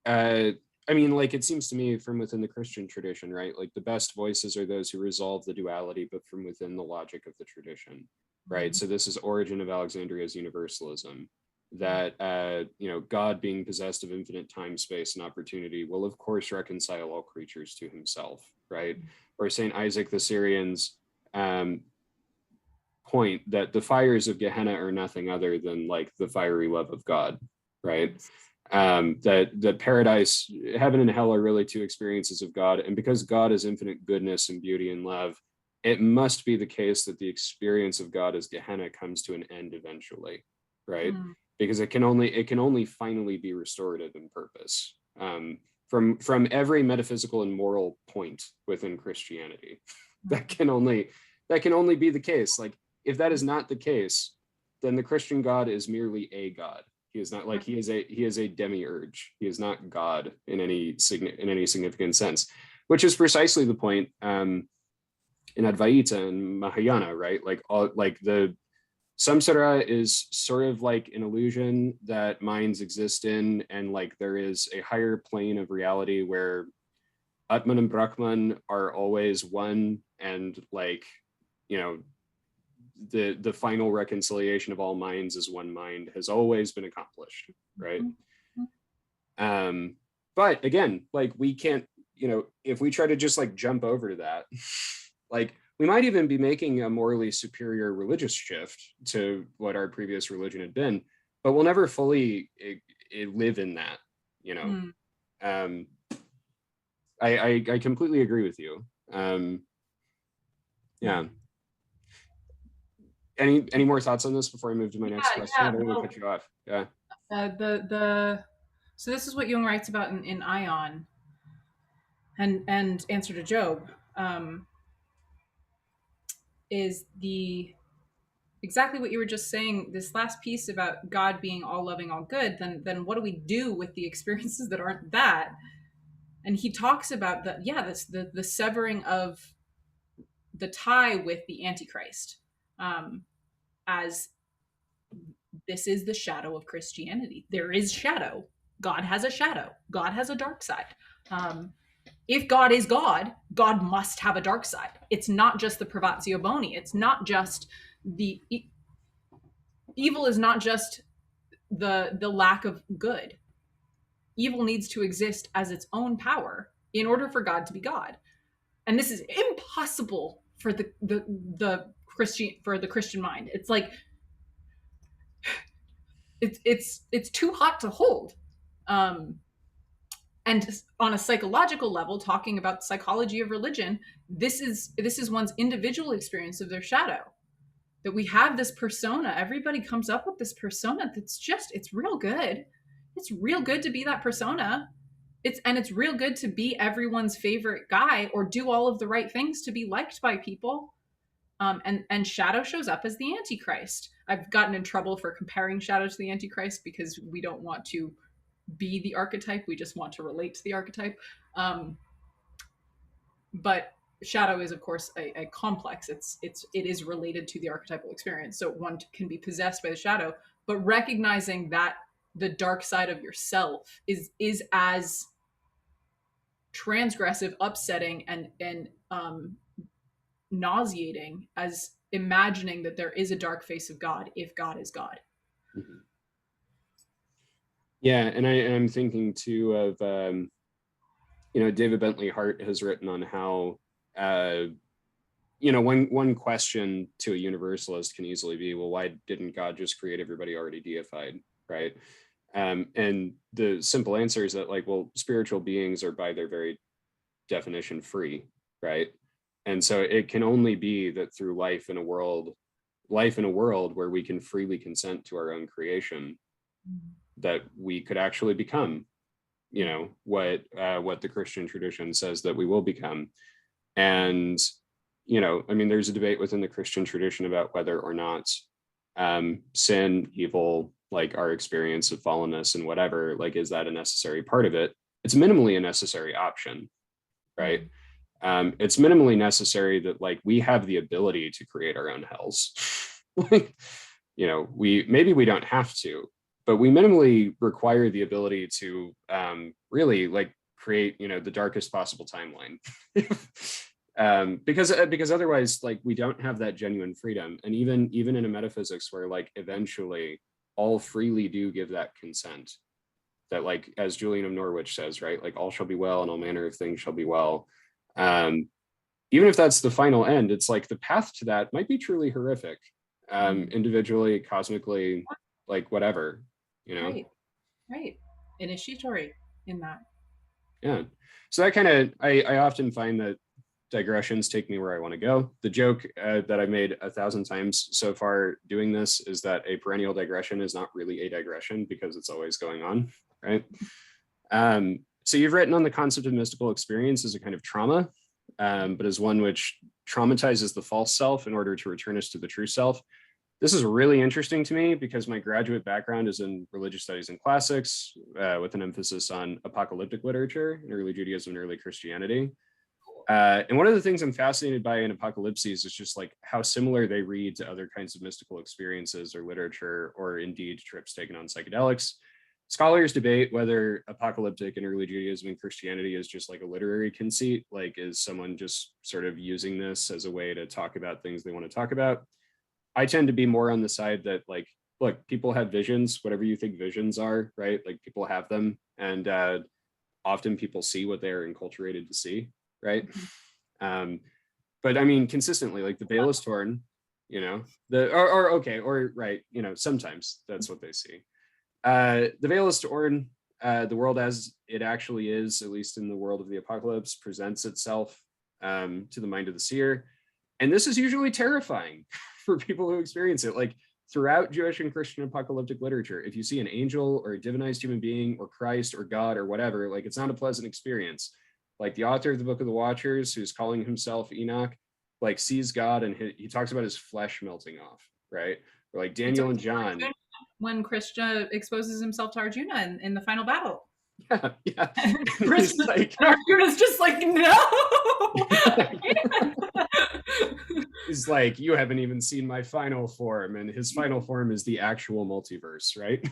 I mean, like, it seems to me from within the Christian tradition, right? Like, the best voices are those who resolve the duality, but from within the logic of the tradition, right? So this is Origin of Alexandria's universalism, that God, being possessed of infinite time, space, and opportunity, will of course reconcile all creatures to himself, right? Or Saint Isaac the Syrian's point that the fires of Gehenna are nothing other than like the fiery love of God, right? That paradise, heaven and hell are really two experiences of God. And because God is infinite goodness and beauty and love, it must be the case that the experience of God as Gehenna comes to an end eventually, right? Because it can only finally be restorative in purpose. From every metaphysical and moral point within Christianity, that can only be the case. Like, if that is not the case, then the Christian God is merely a God. He is not like he is a demiurge. He is not God in any significant sense, which is precisely the point in Advaita and Mahayana, right? Like the samsara is sort of like an illusion that minds exist in, and like there is a higher plane of reality where Atman and Brahman are always one, and like, the final reconciliation of all minds as one mind has always been accomplished, right? But again, like, we can't, if we try to just like jump over to that, like, we might even be making a morally superior religious shift to what our previous religion had been, but we'll never fully live in that, I completely agree with you. Yeah. Any more thoughts on this before I move to my next question? I don't want to cut you off. Yeah. So this is what Jung writes about in Ion and Answer to Job, is exactly what you were just saying, this last piece about God being all loving, all good. Then what do we do with the experiences that aren't that? And he talks about the severing of the tie with the Antichrist, as this is the shadow of Christianity. There is shadow. God has a shadow. God has a dark side. If God is God, God must have a dark side. It's not just the privatio boni. It's not just the evil is not just the lack of good. Evil needs to exist as its own power in order for God to be God. And this is impossible for the Christian mind. It's like it's too hot to hold. And on a psychological level, talking about the psychology of religion, this is one's individual experience of their shadow. That we have this persona. Everybody comes up with this persona it's real good. It's real good to be that persona. It's real good to be everyone's favorite guy or do all of the right things to be liked by people. And Shadow shows up as the Antichrist. I've gotten in trouble for comparing Shadow to the Antichrist because we don't want to be the archetype. We just want to relate to the archetype. But Shadow is, of course, a complex. It is related to the archetypal experience. So one can be possessed by the shadow, but recognizing that the dark side of yourself is as transgressive, upsetting, and nauseating as imagining that there is a dark face of God if God is God. Mm-hmm. Yeah, and I'm thinking too of David Bentley Hart has written on how one question to a universalist can easily be, well, why didn't God just create everybody already deified, right? And the simple answer is that, like, well, spiritual beings are by their very definition free, right? And so it can only be that through life in a world where we can freely consent to our own creation, that we could actually become, what the Christian tradition says that we will become. And, I mean, there's a debate within the Christian tradition about whether or not sin, evil, like our experience of fallenness and whatever, like, is that a necessary part of it? It's minimally a necessary option, right? It's minimally necessary that like we have the ability to create our own hells. Like, we don't have to, but we minimally require the ability to really like create, the darkest possible timeline. Because otherwise, like, we don't have that genuine freedom. And even in a metaphysics where like eventually all freely do give that consent, that like, as Julian of Norwich says, right, like all shall be well and all manner of things shall be well. Even if that's the final end, it's like the path to that might be truly horrific, individually, cosmically, like whatever, Right. Initiatory in that. Yeah. So that kind of, I often find that digressions take me where I want to go. The joke that I made 1,000 times so far doing this is that a perennial digression is not really a digression because it's always going on, right? So you've written on the concept of mystical experience as a kind of trauma, but as one which traumatizes the false self in order to return us to the true self. This is really interesting to me because my graduate background is in religious studies and classics, with an emphasis on apocalyptic literature in early Judaism and early Christianity. And one of the things I'm fascinated by in Apocalypses is just like how similar they read to other kinds of mystical experiences or literature, or indeed trips taken on psychedelics. Scholars debate whether apocalyptic and early Judaism and Christianity is just like a literary conceit, like is someone just sort of using this as a way to talk about things they want to talk about. I tend to be more on the side that like, look, people have visions, whatever you think visions are, right? Like people have them, and often people see what they're enculturated to see, right? But I mean, consistently, like the veil is torn, right, sometimes that's what they see. The veil is torn. The world as it actually is, at least in the world of the apocalypse, presents itself to the mind of the seer. And this is usually terrifying for people who experience it. Like throughout Jewish and Christian apocalyptic literature, if you see an angel or a divinized human being or Christ or God or whatever, like it's not a pleasant experience. Like the author of the Book of the Watchers, who's calling himself Enoch, like sees God and he talks about his flesh melting off, right? Or like Daniel and John. When Krishna exposes himself to Arjuna in the final battle. Yeah. Arjuna's just like, no. He's like, you haven't even seen my final form, and his final form is the actual multiverse, right?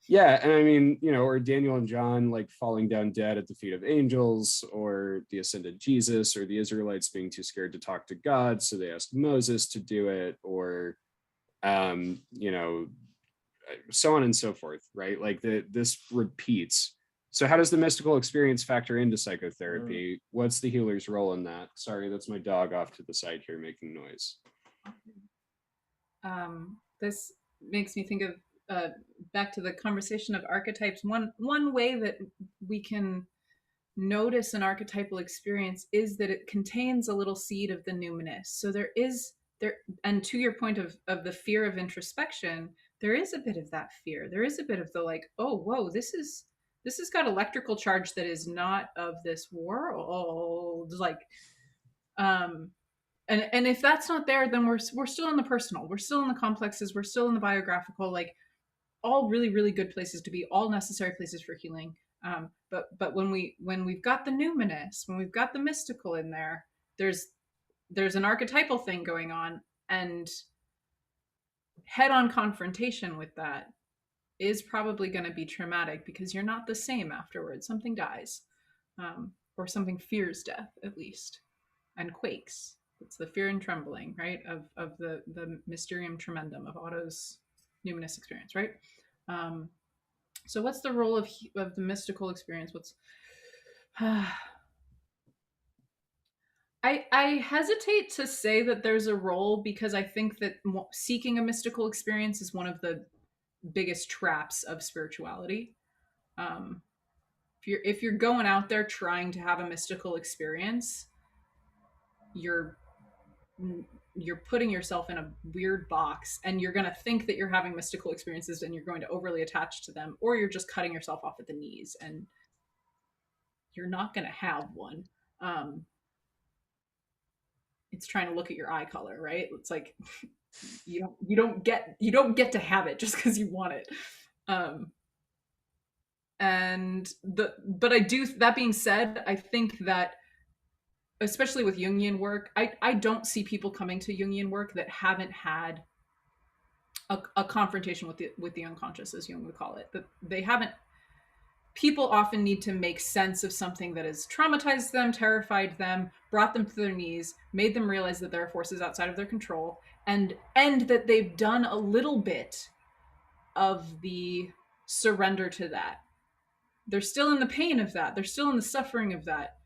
Yeah, and I mean, or Daniel and John like falling down dead at the feet of angels, or the ascended Jesus, or the Israelites being too scared to talk to God, so they asked Moses to do it, or so on and so forth, right? Like this repeats. So how does the mystical experience factor into psychotherapy? What's the healer's role in that? Sorry, that's my dog off to the side here making noise. This makes me think of back to the conversation of archetypes. One way that we can notice an archetypal experience is that it contains a little seed of the numinous. So there, and to your point of the fear of introspection, there is a bit of that fear. There is a bit of the like, oh, whoa, this has got electrical charge that is not of this world. Like, and if that's not there, then we're still in the personal, we're still in the complexes, we're still in the biographical, like all really, really good places to be, all necessary places for healing. But when we've got the numinous, when we've got the mystical in there, there's an archetypal thing going on, and head-on confrontation with that is probably going to be traumatic because you're not the same afterwards. Something dies, or something fears death at least, and quakes. It's the fear and trembling, right, of the mysterium tremendum of Otto's numinous experience, right? So what's the role of the mystical experience? What's I hesitate to say that there's a role, because I think that seeking a mystical experience is one of the biggest traps of spirituality. If if you're going out there trying to have a mystical experience, you're you're putting yourself in a weird box, and you're going to think that you're having mystical experiences and you're going to overly attach to them, or you're just cutting yourself off at the knees and you're not going to have one. um it's trying to look at your eye color, right? It's like you don't get to have it just because you want it. um and the but I do, that being said, I think that especially with Jungian work, I don't see people coming to Jungian work that haven't had a confrontation with the unconscious, as Jung would call it. That they haven't. People often need to make sense of something that has traumatized them, terrified them, brought them to their knees, made them realize that there are forces outside of their control, and that they've done a little bit of the surrender to that. They're still in the pain of that. They're still in the suffering of that.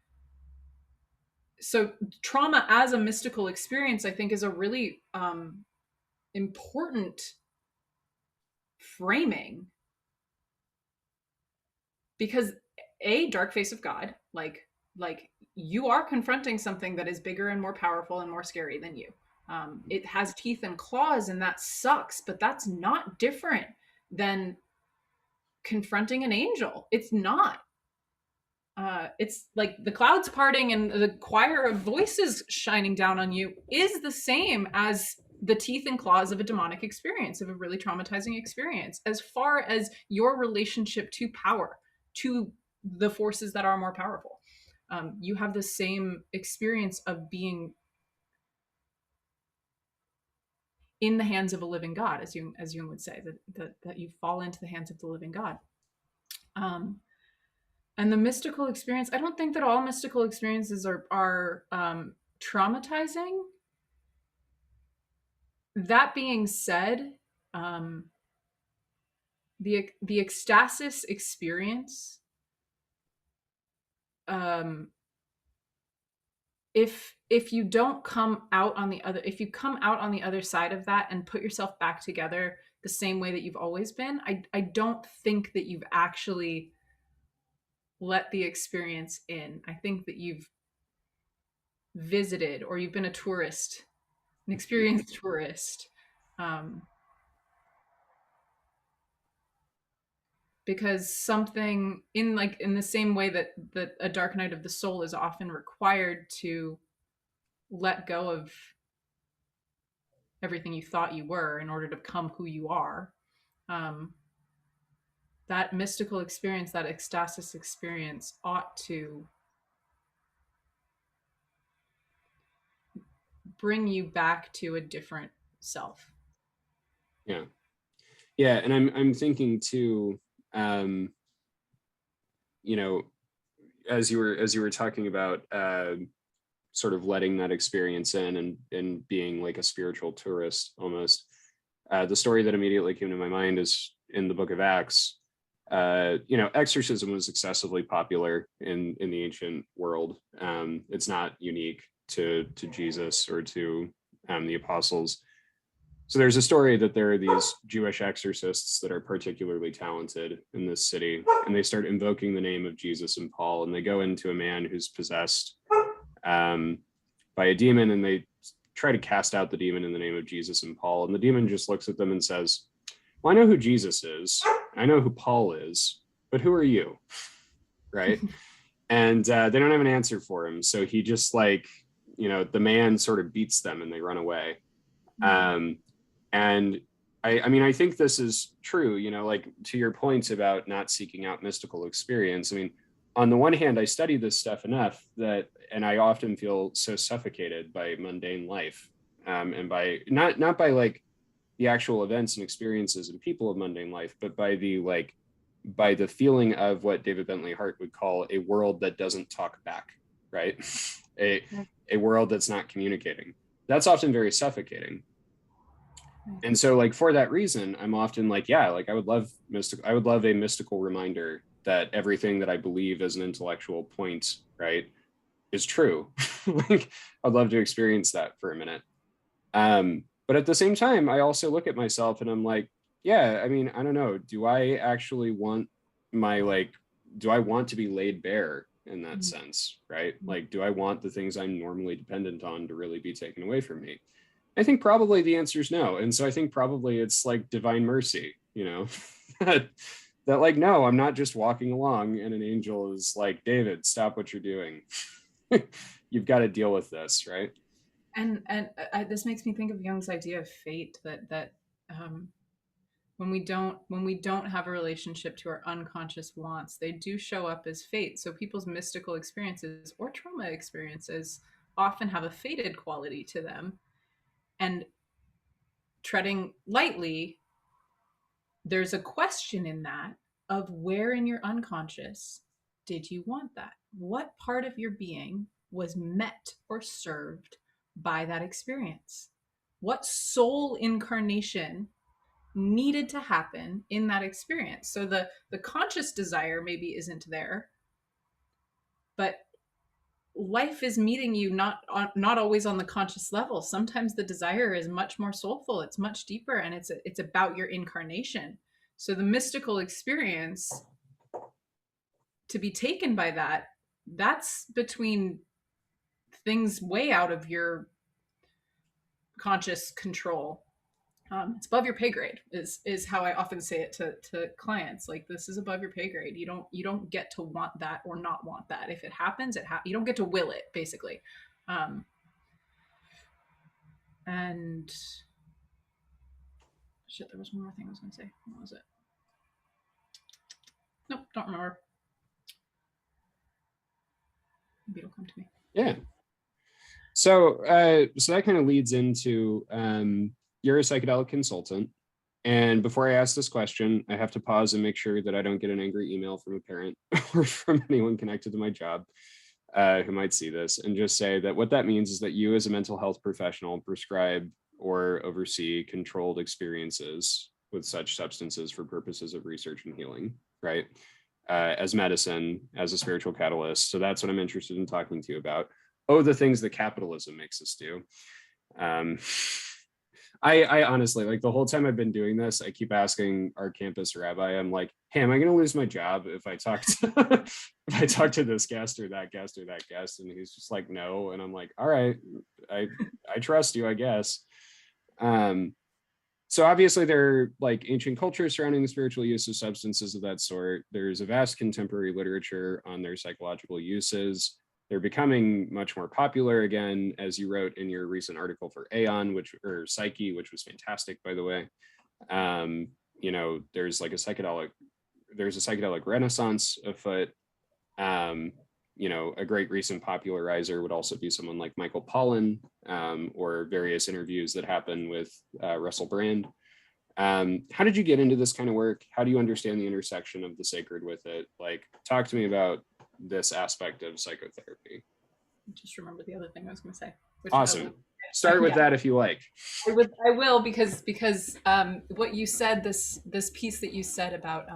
So trauma as a mystical experience, I think, is a really important framing, because dark face of God, like you are confronting something that is bigger and more powerful and more scary than you. It has teeth and claws, and that sucks, but that's not different than confronting an angel. It's not. It's like the clouds parting and the choir of voices shining down on you is the same as the teeth and claws of a demonic experience, of a really traumatizing experience, as far as your relationship to power, to the forces that are more powerful. You have the same experience of being in the hands of a living God, as Jung would say, that you fall into the hands of the living God. And the mystical experience, I don't think that all mystical experiences are traumatizing. That being said, the ecstasis experience, if you don't come out on the other, if you come out on the other side of that and put yourself back together the same way that you've always been, I don't think that you've actually let the experience in. I think that you've visited, or you've been a tourist, an experienced tourist. Because something in the same way that a dark night of the soul is often required to let go of everything you thought you were in order to become who you are. That mystical experience, that ecstasis experience, ought to bring you back to a different self. Yeah. Yeah. And I'm thinking too, you know, as you were talking about sort of letting that experience in and being like a spiritual tourist almost, the story that immediately came to my mind is in the book of Acts. Exorcism was excessively popular in the ancient world. It's not unique to Jesus or to the apostles. So there's a story that there are these Jewish exorcists that are particularly talented in this city, and they start invoking the name of Jesus and Paul, and they go into a man who's possessed by a demon, and they try to cast out the demon in the name of Jesus and Paul, and the demon just looks at them and says, well, I know who Jesus is, I know who Paul is, but who are you? Right? And they don't have an answer for him, so he just the man sort of beats them and they run away. And I think this is true, like to your points about not seeking out mystical experience. I mean, on the one hand, I study this stuff enough and I often feel so suffocated by mundane life, and by not by like the actual events and experiences and people of mundane life, but by the feeling of what David Bentley Hart would call a world that doesn't talk back, right? a world that's not communicating. That's often very suffocating. And so for that reason, I'm often I would love a mystical reminder that everything that I believe as an intellectual point, right, is true. I'd love to experience that for a minute. But at the same time, I also look at myself and I'm like, yeah, I mean, I don't know. Do I actually want my do I want to be laid bare in that sense, right? Like, do I want the things I'm normally dependent on to really be taken away from me? I think probably the answer is no. And so I think probably it's like divine mercy, you know, that like, no, I'm not just walking along and an angel is like, David, stop what you're doing. You've got to deal with this, right? And this makes me think of Jung's idea of fate, that when we don't have a relationship to our unconscious wants, they do show up as fate. So people's mystical experiences or trauma experiences often have a fated quality to them. And treading lightly, there's a question in that of where in your unconscious did you want that? What part of your being was met or served by that experience? What soul incarnation needed to happen in that experience? So the conscious desire maybe isn't there, but life is meeting you not always on the conscious level. Sometimes the desire is much more soulful, it's much deeper, and it's about your incarnation. So the mystical experience, to be taken by that's between things way out of your conscious control. It's above your pay grade is how I often say it to clients. Like, this is above your pay grade. You don't get to want that or not want that. If it happens, you don't get to will it, basically. And shit, there was one more thing I was going to say. What was it? Nope, don't remember. Maybe it'll come to me. Yeah. So that kind of leads into you're a psychedelic consultant. And before I ask this question, I have to pause and make sure that I don't get an angry email from a parent or from anyone connected to my job who might see this, and just say that what that means is that you as a mental health professional prescribe or oversee controlled experiences with such substances for purposes of research and healing, right? As medicine, as a spiritual catalyst. So that's what I'm interested in talking to you about. Oh, the things that capitalism makes us do. I honestly, like, the whole time I've been doing this, I keep asking our campus rabbi, I'm like, hey, am I going to lose my job if I talk to if I talk to this guest or that guest or that guest? And he's just like, no. And I'm like, all right, I trust you, I guess. So obviously there are like ancient cultures surrounding the spiritual use of substances of that sort. There's a vast contemporary literature on their psychological uses. They're becoming much more popular again, as you wrote in your recent article for Aeon, or Psyche, which was fantastic, by the way. You know, there's a psychedelic renaissance afoot. You know, a great recent popularizer would also be someone like Michael Pollan, or various interviews that happen with Russell Brand. How did you get into this kind of work? How do you understand the intersection of the sacred with it? Like, talk to me about this aspect of psychotherapy. Just remember the other thing I was going to say. Awesome. Start with that if you like. I will, because what you said, this piece that you said about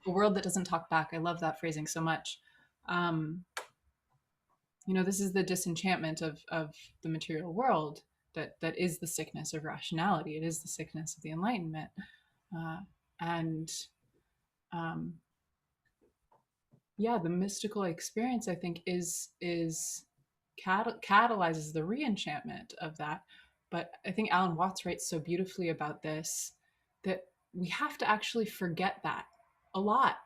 the world that doesn't talk back. I love that phrasing so much. You know, this is the disenchantment of the material world that is the sickness of rationality. It is the sickness of the Enlightenment, and yeah, the mystical experience, I think, is catalyzes the re-enchantment of that. But I think Alan Watts writes so beautifully about this, that we have to actually forget that a lot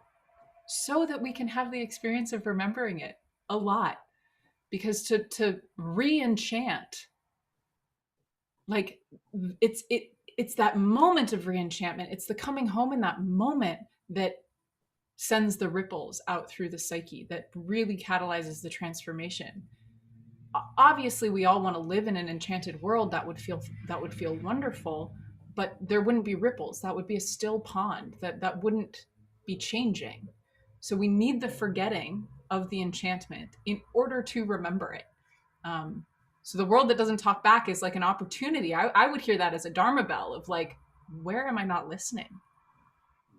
so that we can have the experience of remembering it a lot. Because to re-enchant, like, it's that moment of re-enchantment, it's the coming home in that moment that sends the ripples out through the psyche, that really catalyzes the transformation. Obviously, we all want to live in an enchanted world that would feel wonderful, but there wouldn't be ripples. That would be a still pond that wouldn't be changing. So we need the forgetting of the enchantment in order to remember it. So the world that doesn't talk back is like an opportunity. I would hear that as a Dharma bell of like, where am I not listening?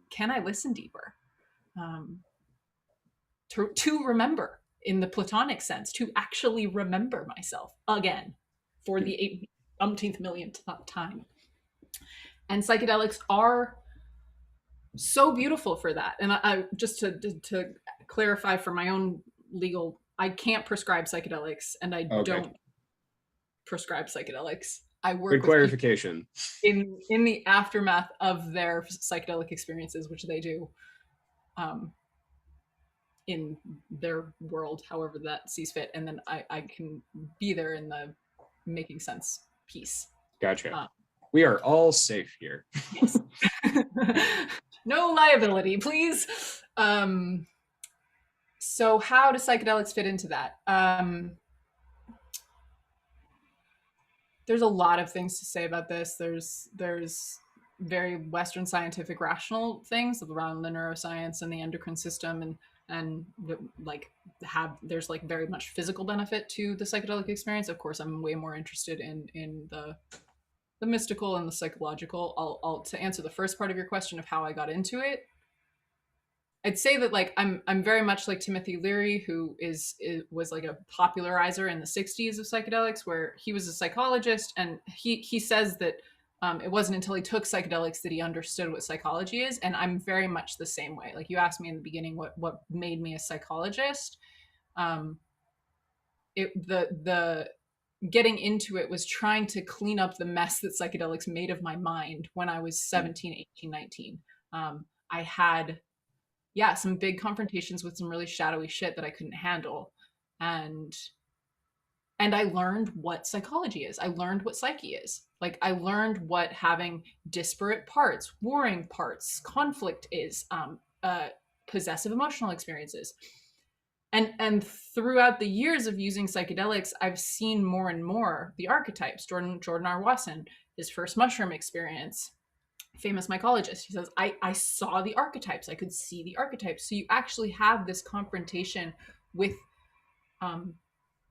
Can I listen deeper? To remember, in the Platonic sense, to actually remember myself again for the umpteenth millionth time. And psychedelics are so beautiful for that. And I just to clarify for my own legal, I can't prescribe psychedelics, and I Okay, don't prescribe psychedelics. I good work with people clarification. in the aftermath of their psychedelic experiences, which they do um, in their world, however that sees fit, and then I can be there in the making sense piece. Gotcha. Uh, We are all safe here. yes. No liability, please. So how do psychedelics fit into that? There's a lot of things to say about this. There's very Western scientific rational things around the neuroscience and the endocrine system, and like have there's like very much physical benefit to the psychedelic experience. Of course, I'm way more interested in the mystical and the psychological. I'll to answer the first part of your question of how I got into it. I'd say that like I'm very much like Timothy Leary, who was like a popularizer in the '60s of psychedelics, where he was a psychologist, and he says that it wasn't until he took psychedelics that he understood what psychology is, and I'm very much the same way. Like you asked me in the beginning, what made me a psychologist. Um, the getting into it was trying to clean up the mess that psychedelics made of my mind when I was 17, 18, 19. I had some big confrontations with some really shadowy shit that I couldn't handle. And I learned what psychology is. I learned what psyche is. Like I learned what having disparate parts, warring parts, conflict is, possessive emotional experiences. And throughout the years of using psychedelics, I've seen more and more the archetypes. Jordan R. Wasson, his first mushroom experience, famous mycologist, he says, I saw the archetypes. I could see the archetypes. So you actually have this confrontation with, I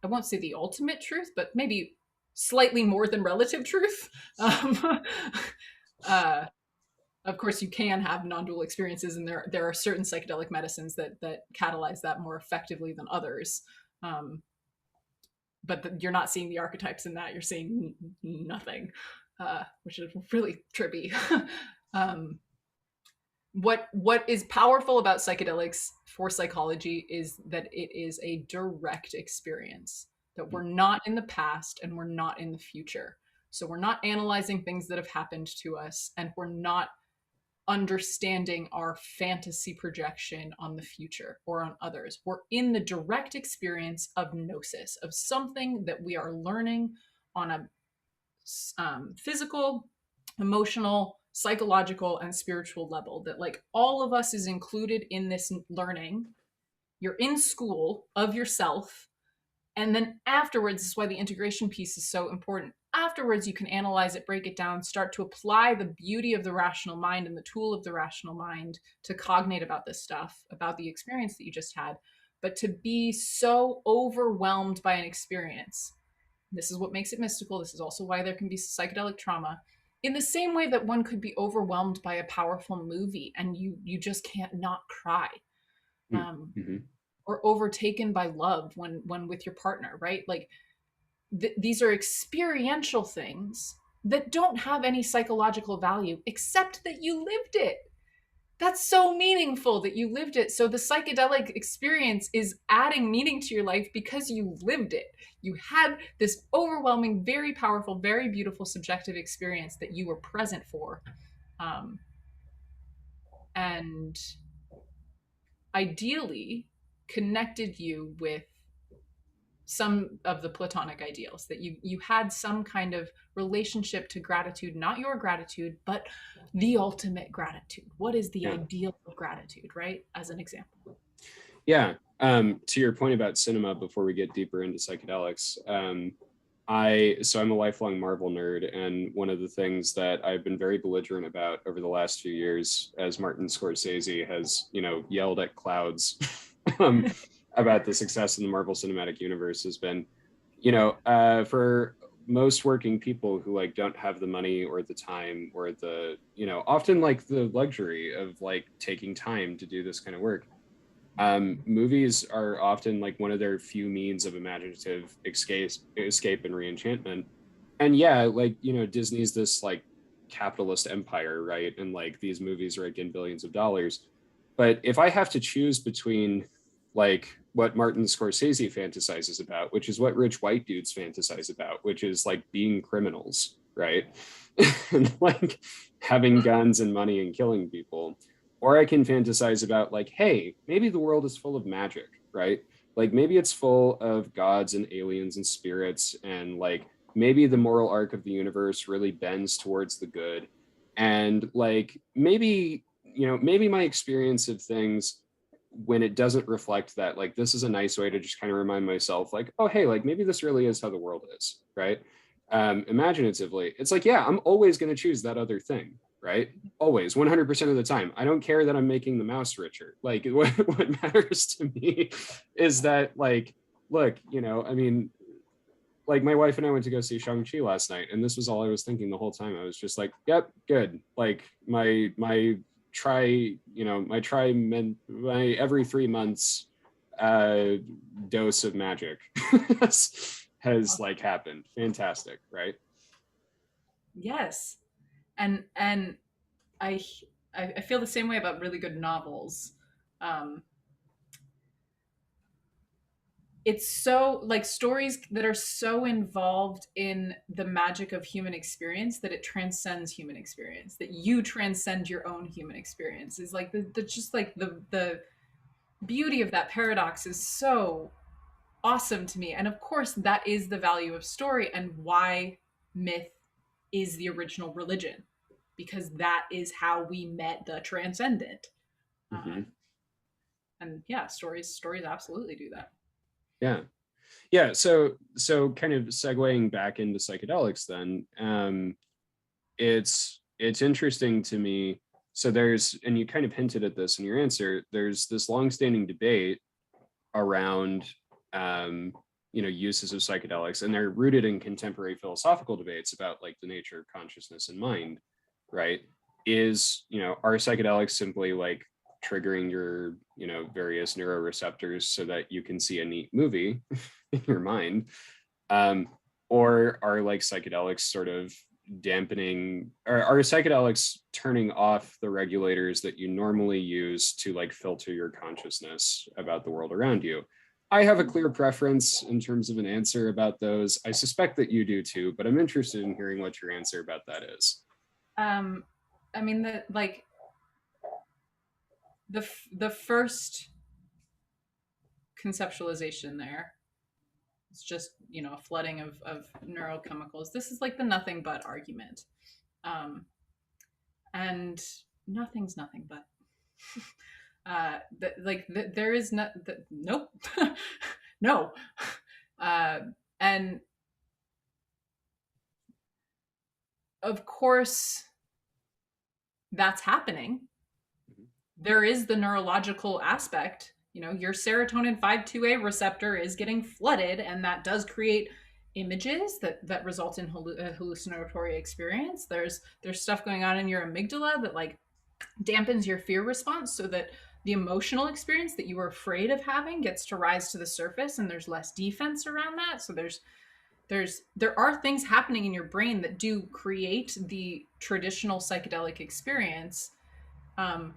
won't say the ultimate truth, but maybe slightly more than relative truth. Uh, of course, you can have non-dual experiences, and there are certain psychedelic medicines that catalyze that more effectively than others. Um, but you're not seeing the archetypes in that. You're seeing nothing, which is really trippy. um, what is powerful about psychedelics for psychology is that it is a direct experience, that we're not in the past and we're not in the future. So we're not analyzing things that have happened to us, and we're not understanding our fantasy projection on the future or on others. We're in the direct experience of gnosis, of something that we are learning on a physical, emotional, psychological, and spiritual level. That like all of us is included in this learning. You're in school of yourself, and then afterwards, this is why the integration piece is so important. Afterwards, you can analyze it, break it down, start to apply the beauty of the rational mind and the tool of the rational mind to cognate about this stuff, about the experience that you just had. But to be so overwhelmed by an experience, this is what makes it mystical. This is also why there can be psychedelic trauma. In the same way that one could be overwhelmed by a powerful movie and you just can't not cry. Um, Mm-hmm. or overtaken by love when with your partner, right? Like these are experiential things that don't have any psychological value except that you lived it. That's so meaningful that you lived it. So the psychedelic experience is adding meaning to your life because you lived it. You had this overwhelming, very powerful, very beautiful subjective experience that you were present for. And ideally connected you with some of the platonic ideals, that you had some kind of relationship to gratitude, not your gratitude but the ultimate gratitude. What is the Yeah. ideal of gratitude, right? As an example. Yeah. To your point about cinema, before we get deeper into psychedelics, I'm a lifelong Marvel nerd, and one of the things that I've been very belligerent about over the last few years, as Martin Scorsese has, yelled at clouds about the success in the Marvel Cinematic Universe, has been, for most working people who like don't have the money or the time or the, often like the luxury of like taking time to do this kind of work. Movies are often like one of their few means of imaginative escape and reenchantment. And yeah, like, Disney's this like capitalist empire, right? And like these movies rake in billions of dollars. But if I have to choose between like what Martin Scorsese fantasizes about, which is what rich white dudes fantasize about, which is like being criminals, right? And like having guns and money and killing people. Or I can fantasize about like, hey, maybe the world is full of magic, right? Like maybe it's full of gods and aliens and spirits, and like maybe the moral arc of the universe really bends towards the good. And like maybe, you know, maybe my experience of things when it doesn't reflect that, like this is a nice way to just kind of remind myself like, oh hey, like maybe this really is how the world is, right? Imaginatively, it's like, yeah, I'm always going to choose that other thing, right? Always, 100% of the time. I don't care that I'm making the mouse richer. Like what matters to me is that like, look, you know, I mean, like my wife and I went to go see Shang-Chi last night, and this was all I was thinking the whole time. I was just like, yep, good. Like my my every 3 months dose of magic has like happened. Fantastic, right? Yes. And I I feel the same way about really good novels. Um, it's so like stories that are so involved in the magic of human experience that it transcends human experience, that you transcend your own human experience, is like the just like the beauty of that paradox is so awesome to me. And of course that is the value of story and why myth is the original religion, because that is how we met the transcendent. uh, Mm-hmm. and yeah, stories absolutely do that. Yeah. Yeah. So kind of segueing back into psychedelics then, it's interesting to me. So there's, and you kind of hinted at this in your answer, there's this longstanding debate around you know, uses of psychedelics, and they're rooted in contemporary philosophical debates about like the nature of consciousness and mind, right? Is, you know, are psychedelics simply like triggering your, you know, various neuroreceptors so that you can see a neat movie in your mind, um, or are like psychedelics sort of dampening, or are psychedelics turning off the regulators that you normally use to like filter your consciousness about the world around you? I have a clear preference in terms of an answer about those. I suspect that you do too, but I'm interested in hearing what your answer about that is. um I mean, the like the first conceptualization there, it's just, you know, a flooding of neurochemicals. This is like the nothing but argument. um and nothing's nothing but. There is not nope. No. uh and of course that's happening. There is the neurological aspect. You know, your serotonin 5-2A receptor is getting flooded, and that does create images that result in a hallucinatory experience. There's stuff going on in your amygdala that like dampens your fear response, so that the emotional experience that you were afraid of having gets to rise to the surface, and there's less defense around that. So there are things happening in your brain that do create the traditional psychedelic experience. um,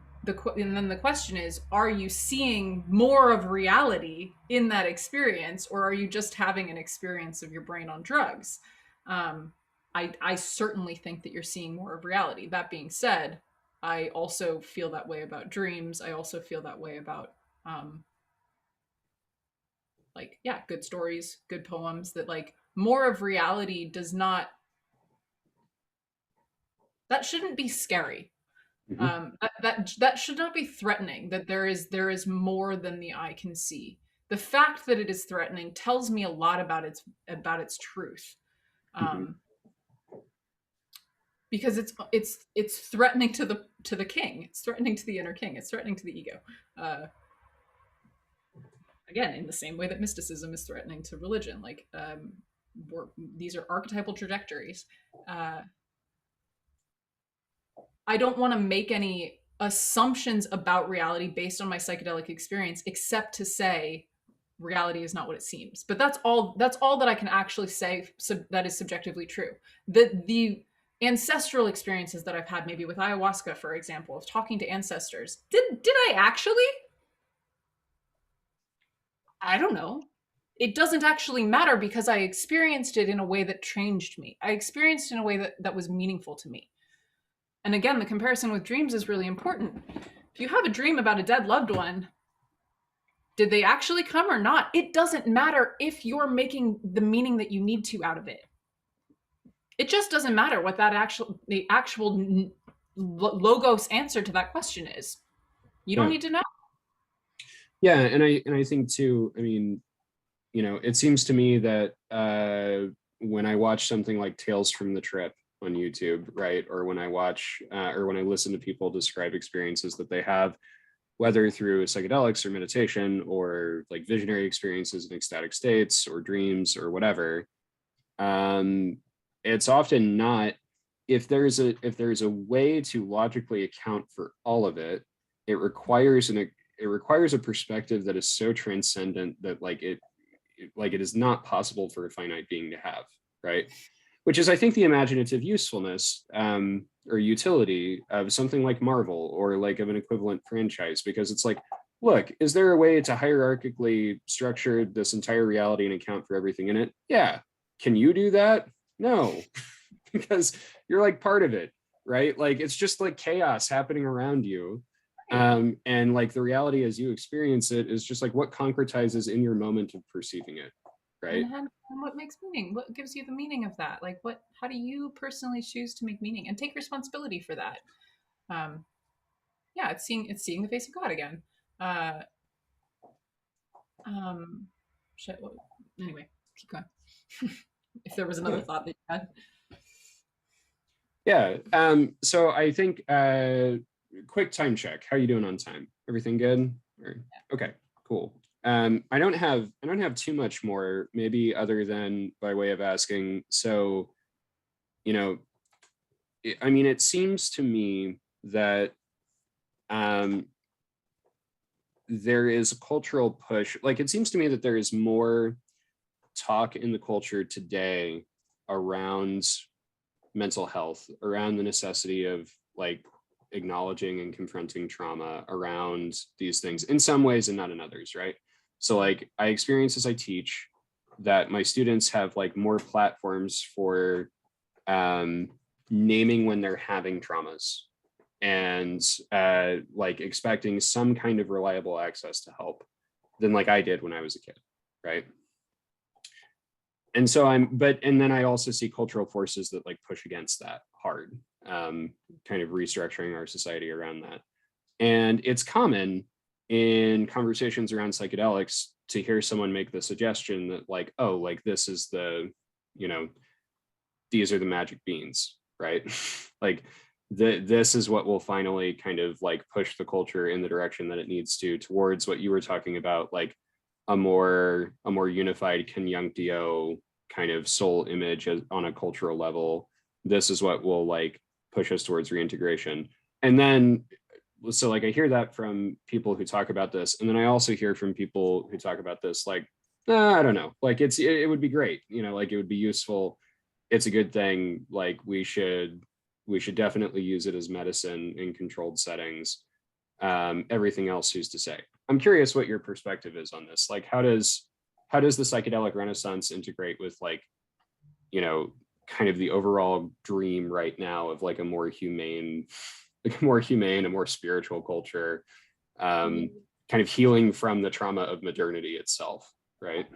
and then the question is, are you seeing more of reality in that experience, or are you just having an experience of your brain on drugs? um, I certainly think that you're seeing more of reality. That being said, I also feel that way about dreams. I also feel that way about um, like, yeah, good stories, good poems. That like more of reality does not, that shouldn't be scary. Mm-hmm. That should not be threatening. That there is more than the eye can see. The fact that it is threatening tells me a lot about its truth. Mm-hmm. um, because it's threatening to the king. It's threatening to the inner king. It's threatening to the ego. uh, Again, in the same way that mysticism is threatening to religion. Like, these are archetypal trajectories. uh, I don't want to make any assumptions about reality based on my psychedelic experience, except to say reality is not what it seems. But that's all that I can actually say, that is subjectively true. The ancestral experiences that I've had, maybe with ayahuasca, for example, of talking to ancestors. Did I actually? I don't know. It doesn't actually matter because I experienced it in a way that changed me. I experienced it in a way that was meaningful to me. And again, the comparison with dreams is really important. If you have a dream about a dead loved one, did they actually come or not? It doesn't matter if you're making the meaning that you need to out of it. It just doesn't matter what the actual logos answer to that question is. You don't Yeah. need to know. Yeah, and I think too, I mean, it seems to me that when I watch something like Tales from the Trip on YouTube, right, or when I watch or when I listen to people describe experiences that they have, whether through psychedelics or meditation or like visionary experiences in ecstatic states or dreams or whatever, it's often not, if there's a way to logically account for all of it, it requires a perspective that is so transcendent that it is not possible for a finite being to have, right? Which is, I think, the imaginative usefulness or utility of something like Marvel or like of an equivalent franchise, because it's like, look, is there a way to hierarchically structure this entire reality and account for everything in it? Yeah. Can you do that? No, because you're like part of it, right? Like it's just like chaos happening around you. And like the reality as you experience it is just like what concretizes in your moment of perceiving it, right? And what makes meaning? What gives you the meaning of that? Like, how do you personally choose to make meaning and take responsibility for that? Um, yeah, it's seeing the face of God again. Uh, shit. Anyway, keep going. If there was another Yeah. thought that you had. Yeah. So I think quick time check. How you doing on time? Everything good? Okay, cool. I don't have too much more, maybe other than by way of asking. So, I mean, it seems to me that there is a cultural push. Like, it seems to me that there is more talk in the culture today around mental health, around the necessity of like acknowledging and confronting trauma around these things in some ways and not in others, right? So like I experience as I teach that my students have like more platforms for naming when they're having traumas and like expecting some kind of reliable access to help than like I did when I was a kid, right? And so and then I also see cultural forces that like push against that hard, kind of restructuring our society around that. And it's common in conversations around psychedelics to hear someone make the suggestion that like, oh, like this is these are the magic beans, right? Like this is what will finally kind of like push the culture in the direction that it needs to towards what you were talking about, like a more unified conjunctio kind of soul image on a cultural level. This is what will like push us towards reintegration. And then so like I hear that from people who talk about this, and then I also hear from people who talk about this like, I don't know, like it would be great, like it would be useful, it's a good thing, like we should definitely use it as medicine in controlled settings. Everything else, who's to say? I'm curious what your perspective is on this. Like, how does the psychedelic renaissance integrate with like, kind of the overall dream right now of like a more humane, a more spiritual culture, kind of healing from the trauma of modernity itself, right?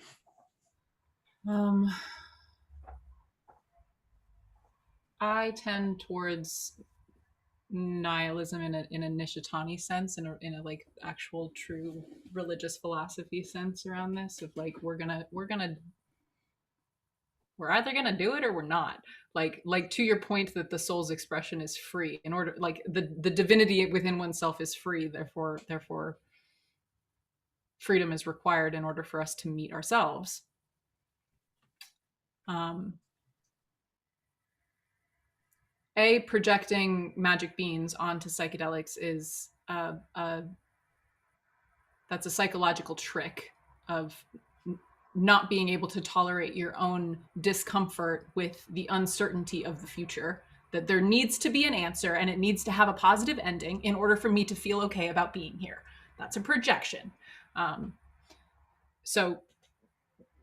I tend towards nihilism in a Nishitani sense, in a like actual true religious philosophy sense around this of like we're either gonna do it or we're not. Like to your point that the soul's expression is free. In order, like the divinity within oneself is free. Therefore, freedom is required in order for us to meet ourselves. Um, projecting magic beans onto psychedelics is that's a psychological trick of not being able to tolerate your own discomfort with the uncertainty of the future. that there needs to be an answer and it needs to have a positive ending in order for me to feel okay about being here. That's a projection. So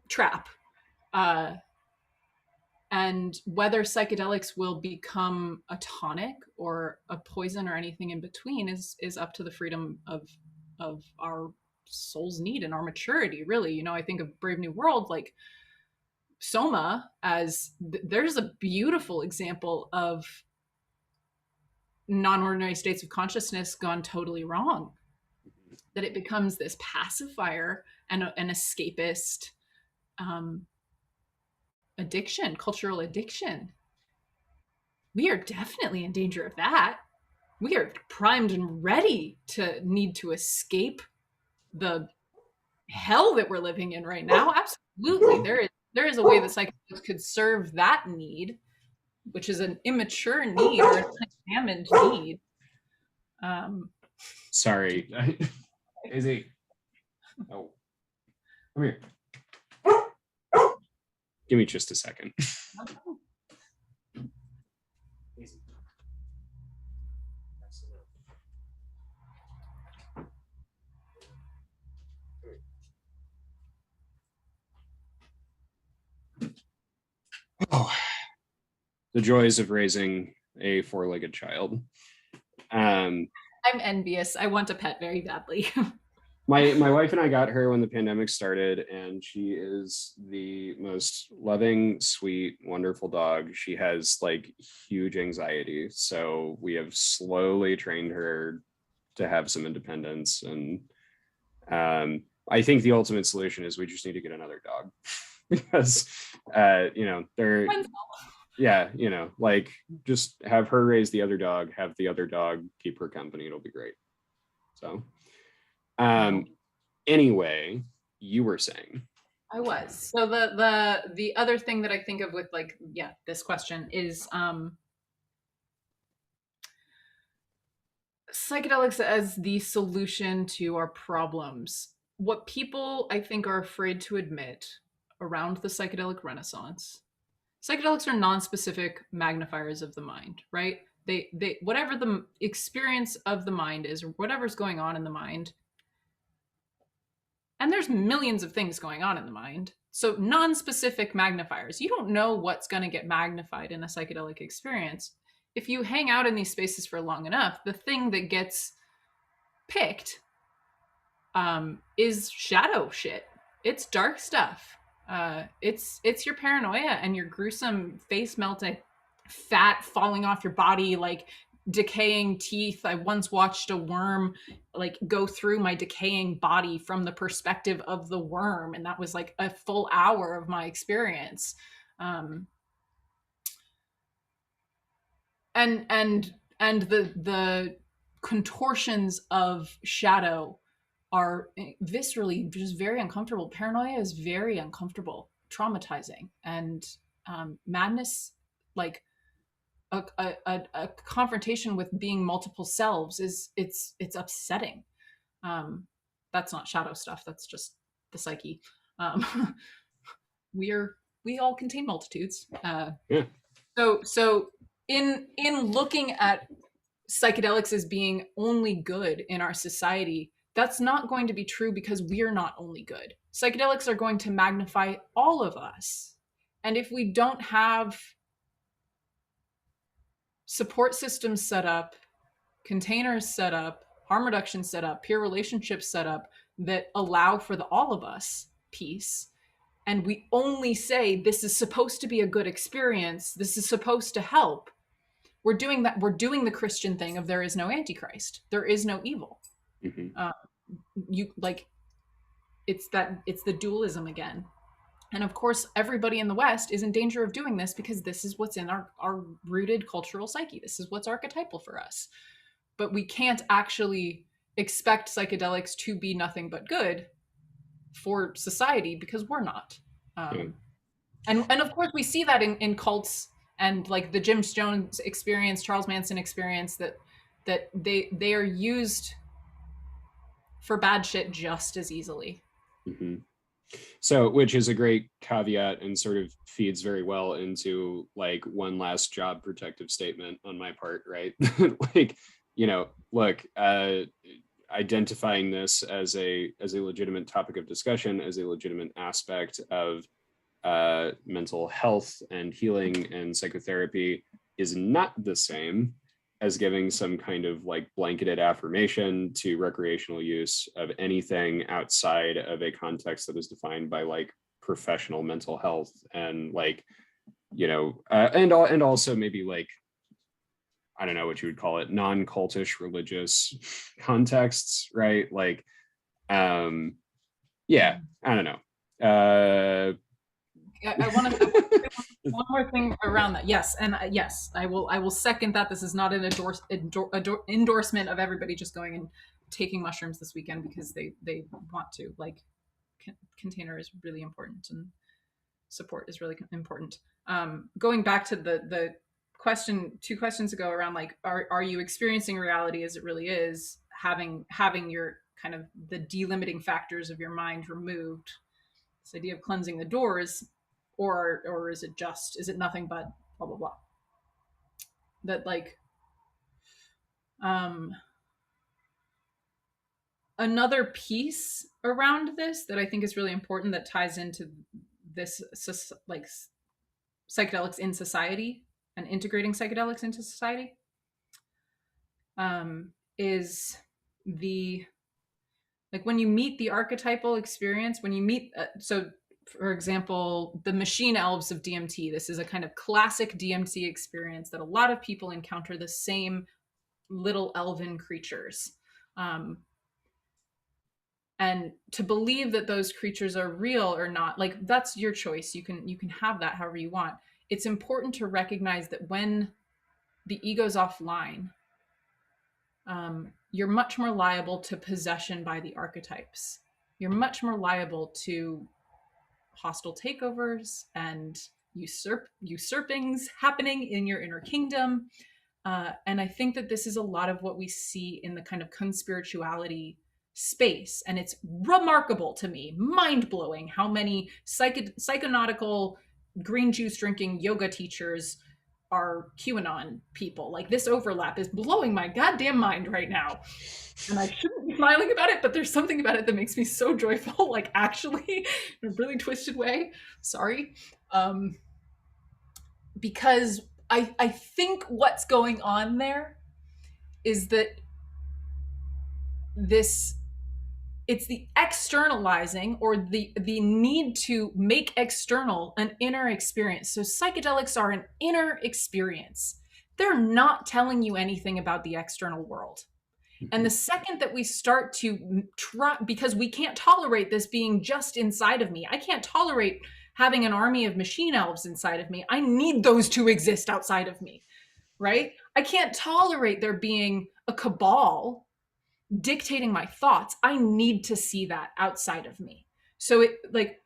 trap. And whether psychedelics will become a tonic or a poison or anything in between is up to the freedom of our soul's need and our maturity, really. You know, I think of Brave New World, like Soma, as there's a beautiful example of non-ordinary states of consciousness gone totally wrong, that it becomes this pacifier and an escapist addiction, cultural addiction. We are definitely in danger of that. We are primed and ready to need to escape the hell that we're living in right now. Absolutely. There is a way that psychedelics could serve that need, which is an immature need or an unexamined need. Sorry. Izzy. Oh. Come here. Give me just a second. Oh, the joys of raising a four-legged child. I'm envious. I want a pet very badly. My wife and I got her when the pandemic started, and she is the most loving, sweet, wonderful dog. She has like huge anxiety, so we have slowly trained her to have some independence. And I think the ultimate solution is we just need to get another dog because you know, they're you know, like just have her raise the other dog, have the other dog keep her company. It'll be great. So anyway, you were saying. I was. So the other thing that I think of with like, yeah, this question is psychedelics as the solution to our problems. What people I think are afraid to admit around the psychedelic renaissance, psychedelics are non-specific magnifiers of the mind, right? They whatever the experience of the mind is, or whatever's going on in the mind, and there's millions of things going on in the mind. So non-specific magnifiers. You don't know what's going to get magnified in a psychedelic experience. If you hang out in these spaces for long enough, the thing that gets picked is shadow shit. It's dark stuff. It's your paranoia and your gruesome face melting, fat falling off your body, like decaying teeth. I once watched a worm like go through my decaying body from the perspective of the worm, and that was like a full hour of my experience. And the contortions of shadow are viscerally just very uncomfortable. Paranoia is very uncomfortable, traumatizing, and madness, like a confrontation with being multiple selves, is it's upsetting. That's not shadow stuff. That's just the psyche. We all contain multitudes. Yeah. So in looking at psychedelics as being only good in our society, that's not going to be true because we're not only good. Psychedelics are going to magnify all of us. And if we don't have support systems set up, containers set up, harm reduction set up, peer relationships set up that allow for the all of us piece, and we only say this is supposed to be a good experience, this is supposed to help, we're doing that. We're doing the Christian thing of there is no antichrist, there is no evil. You like, it's the dualism again. And of course, everybody in the West is in danger of doing this because this is what's in our rooted cultural psyche. This is what's archetypal for us. But we can't actually expect psychedelics to be nothing but good for society because we're not. And of course, we see that in cults and like the Jim Jones experience, Charles Manson experience, that they are used for bad shit just as easily. So, which is a great caveat and sort of feeds very well into like one last job protective statement on my part, right? Like, look, identifying this as a legitimate topic of discussion, as a legitimate aspect of mental health and healing and psychotherapy is not the same as giving some kind of like blanketed affirmation to recreational use of anything outside of a context that is defined by like professional mental health and like, and also maybe like, I don't know what you would call it, non-cultish religious contexts, right? Like, yeah, I don't know. I want to one more thing around that. Yes, and yes, I will second that. This is not an endorsement of everybody just going and taking mushrooms this weekend because they want to. Like, container is really important and support is really important. Going back to the question 2 questions ago around like, are you experiencing reality as it really is, having your kind of the delimiting factors of your mind removed, this idea of cleansing the doors, or is it nothing but blah blah blah? That like, another piece around this that I think is really important that ties into this, like psychedelics in society and integrating psychedelics into society, is the, like, when you meet the archetypal experience, when you meet so for example, the machine elves of DMT, this is a kind of classic DMT experience that a lot of people encounter the same little elven creatures. And to believe that those creatures are real or not, like, that's your choice. You can have that however you want. It's important to recognize that when the ego's offline, you're much more liable to possession by the archetypes. You're much more liable to hostile takeovers and usurpings happening in your inner kingdom. And I think that this is a lot of what we see in the kind of conspirituality space. And it's remarkable to me, mind-blowing, how many psychonautical green juice drinking yoga teachers are QAnon people. Like, this overlap is blowing my goddamn mind right now. And I shouldn't be smiling about it, but there's something about it that makes me so joyful, like, actually, in a really twisted way. Sorry. Because I think what's going on there is that it's the externalizing, or the need to make external an inner experience. So psychedelics are an inner experience. They're not telling you anything about the external world. And the second that we start to try, because we can't tolerate this being just inside of me, I can't tolerate having an army of machine elves inside of me. I need those to exist outside of me, right? I can't tolerate there being a cabal dictating my thoughts. I need to see that outside of me. So it, like,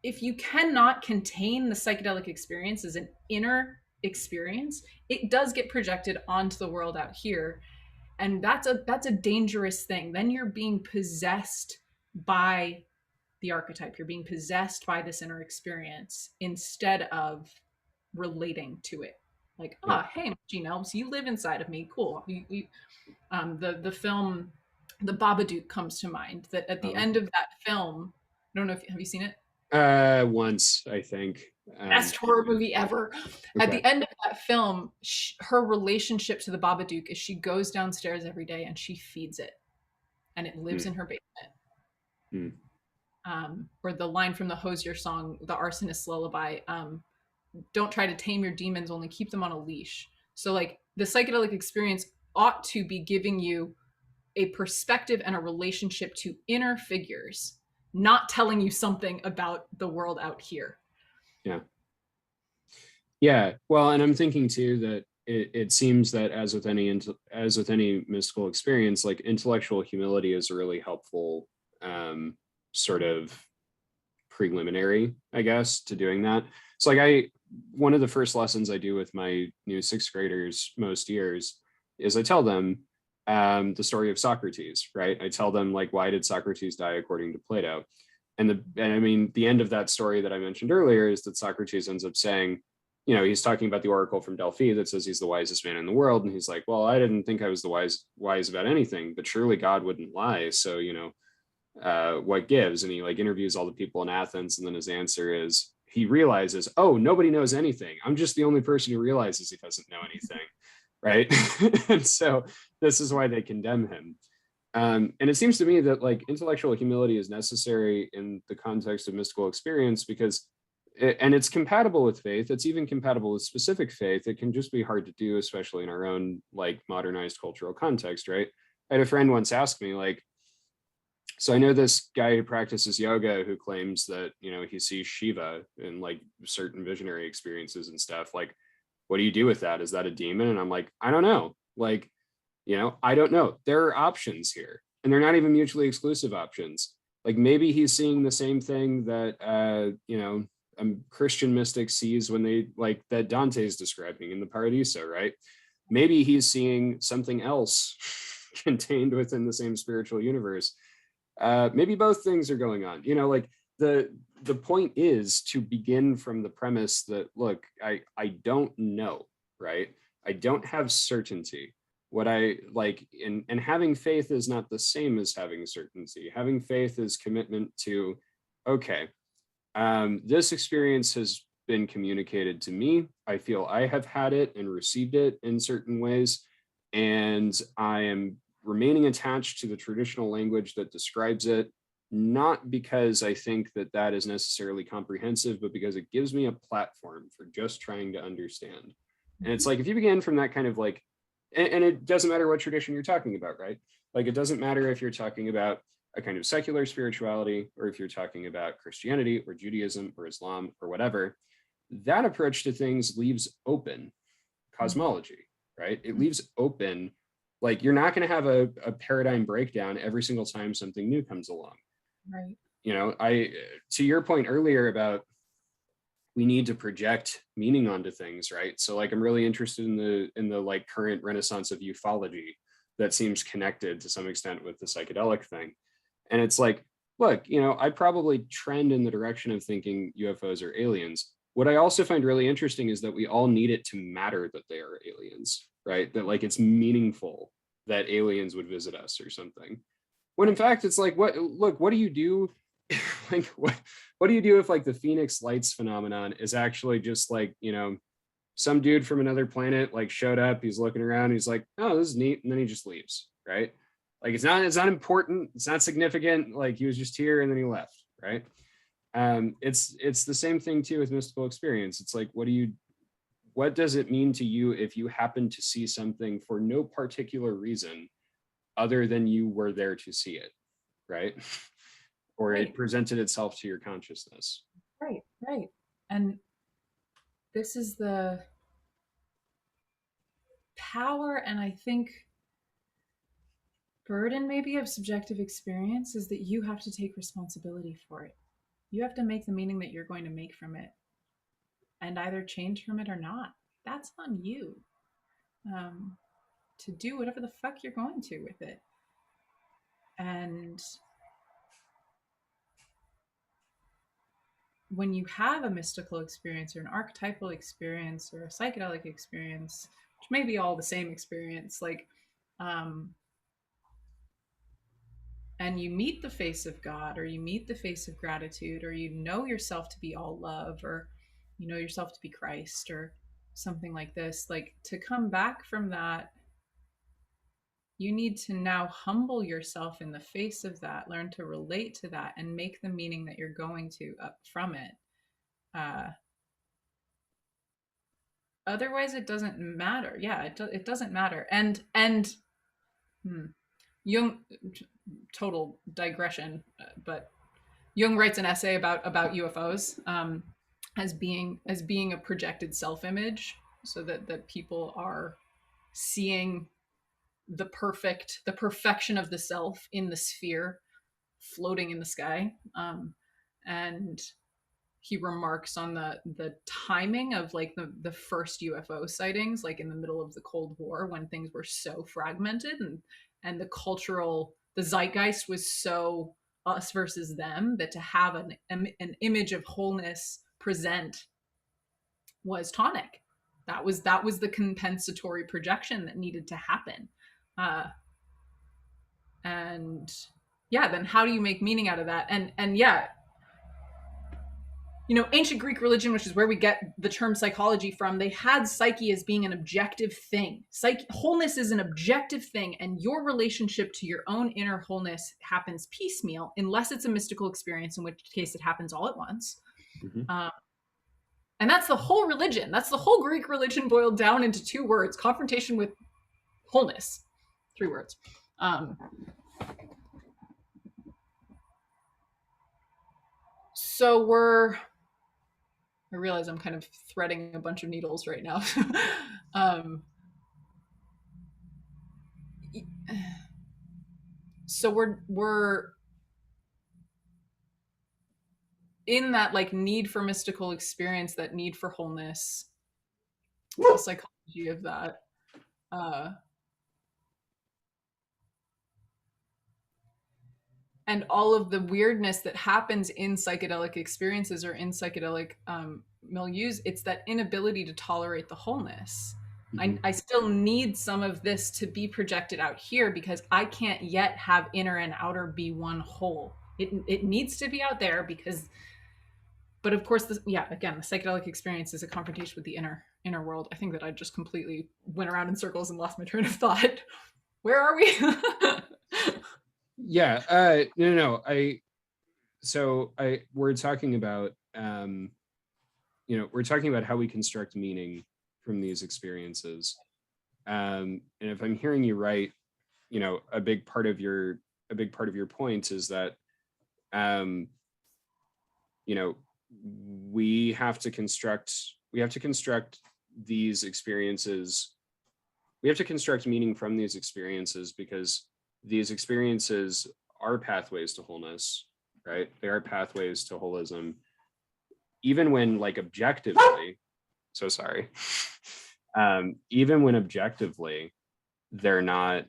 if you cannot contain the psychedelic experience as an inner experience, it does get projected onto the world out here. And that's a dangerous thing. Then you're being possessed by the archetype. You're being possessed by this inner experience instead of relating to it. Like, hey, Gene Elves, you live inside of me. Cool. The film, The Babadook, comes to mind. That at the end of that film, I don't know if have you seen it? Once, I think. Best horror movie ever. Okay. At the end of that film, her relationship to the Babadook is she goes downstairs every day and she feeds it, and it lives in her basement. Or the line from the Hosier song, the Arsonist's Lullaby, don't try to tame your demons, only keep them on a leash. So like, the psychedelic experience ought to be giving you a perspective and a relationship to inner figures, not telling you something about the world out here. Yeah. Well, and I'm thinking too that it seems that as with any mystical experience, like, intellectual humility is a really helpful sort of preliminary, I guess, to doing that. So like, one of the first lessons I do with my new 6th graders most years is I tell them the story of Socrates, right? I tell them, like, why did Socrates die according to Plato? And I mean, the end of that story that I mentioned earlier is that Socrates ends up saying, you know, he's talking about the oracle from Delphi that says he's the wisest man in the world. And he's like, well, I didn't think I was the wise about anything, but surely God wouldn't lie. So, you know, what gives? And he like interviews all the people in Athens. And then his answer is, he realizes, oh, nobody knows anything. I'm just the only person who realizes he doesn't know anything. Right. And so this is why they condemn him. And it seems to me that like intellectual humility is necessary in the context of mystical experience because and it's compatible with faith. It's even compatible with specific faith. It can just be hard to do, especially in our own like modernized cultural context, right? I had a friend once ask me like, so I know this guy who practices yoga who claims that, you know, he sees Shiva in like certain visionary experiences and stuff. Like, what do you do with that? Is that a demon? And I'm like, I don't know. Like, you know, I don't know. There are options here, and they're not even mutually exclusive options. Like maybe he's seeing the same thing that, you know, a Christian mystic sees when they like that Dante's describing in the Paradiso, right? Maybe he's seeing something else contained within the same spiritual universe. Maybe both things are going on. You know, like the point is to begin from the premise that look, I don't know, right? I don't have certainty. What I like, and having faith is not the same as having certainty. Having faith is commitment to, okay, this experience has been communicated to me. I feel I have had it and received it in certain ways, and I am remaining attached to the traditional language that describes it, not because I think that that is necessarily comprehensive, but because it gives me a platform for just trying to understand. And it's like, if you begin from that kind of like, and it doesn't matter what tradition you're talking about, right? Like, it doesn't matter if you're talking about a kind of secular spirituality, or if you're talking about Christianity or Judaism or Islam or whatever, that approach to things leaves open cosmology, right? It leaves open, like, you're not going to have a paradigm breakdown every single time something new comes along. Right. You know, to your point earlier about we need to project meaning onto things, right? So like I'm really interested in the like current renaissance of ufology that seems connected to some extent with the psychedelic thing. And it's like, look, you know, I probably trend in the direction of thinking UFOs are aliens. What I also find really interesting is that we all need it to matter that they are aliens, right? That like it's meaningful that aliens would visit us or something. When in fact it's like, what do you do? Like what do you do if like the Phoenix Lights phenomenon is actually just like, you know, some dude from another planet like showed up, he's looking around, he's like, oh, this is neat, and then he just leaves, right? Like it's not important, it's not significant, like he was just here and then he left, right? It's the same thing too with mystical experience. It's like, what does it mean to you if you happen to see something for no particular reason other than you were there to see it, right? Or Right. it presented itself to your consciousness. Right. Right. And this is the power, and I think burden maybe of subjective experience is that you have to take responsibility for it. You have to make the meaning that you're going to make from it and either change from it or not. That's on you, to do whatever the fuck you're going to with it. And when you have a mystical experience or an archetypal experience or a psychedelic experience, which may be all the same experience, like, and you meet the face of God, or you meet the face of gratitude, or you know yourself to be all love, or you know yourself to be Christ, or something like this, like to come back from that, you need to now humble yourself in the face of that, learn to relate to that, and make the meaning that you're going to up from it. Otherwise, it doesn't matter. Yeah, it doesn't matter. And Jung, total digression, but Jung writes an essay about UFOs, as being a projected self-image, so that people are seeing the perfection of the self in the sphere floating in the sky. And he remarks on the timing of like the first UFO sightings, like in the middle of the Cold War, when things were so fragmented, and the zeitgeist was so us versus them, that to have an image of wholeness present was tonic. That was the compensatory projection that needed to happen. And yeah, then how do you make meaning out of that? And yeah, you know, ancient Greek religion, which is where we get the term psychology from, they had psyche as being an objective thing. Wholeness is an objective thing, and your relationship to your own inner wholeness happens piecemeal, unless it's a mystical experience, in which case it happens all at once. Mm-hmm. And that's the whole religion. That's the whole Greek religion boiled down into 2 words: confrontation with wholeness. 3 words. So I realize I'm kind of threading a bunch of needles right now. So we're in that like need for mystical experience, that need for wholeness, the psychology of that. And all of the weirdness that happens in psychedelic experiences or in psychedelic milieus, it's that inability to tolerate the wholeness. Mm-hmm. I still need some of this to be projected out here, because I can't yet have inner and outer be one whole. It needs to be out there, because, but of course, again, the psychedelic experience is a confrontation with the inner world. I think that I just completely went around in circles and lost my train of thought. Where are we? Yeah, no. We're talking about, we're talking about how we construct meaning from these experiences. And if I'm hearing you right, a big part of your point is that, we have to construct these experiences. We have to construct meaning from these experiences, because these experiences are pathways to wholeness, right? They are pathways to holism, even when like objectively, even when objectively they're not,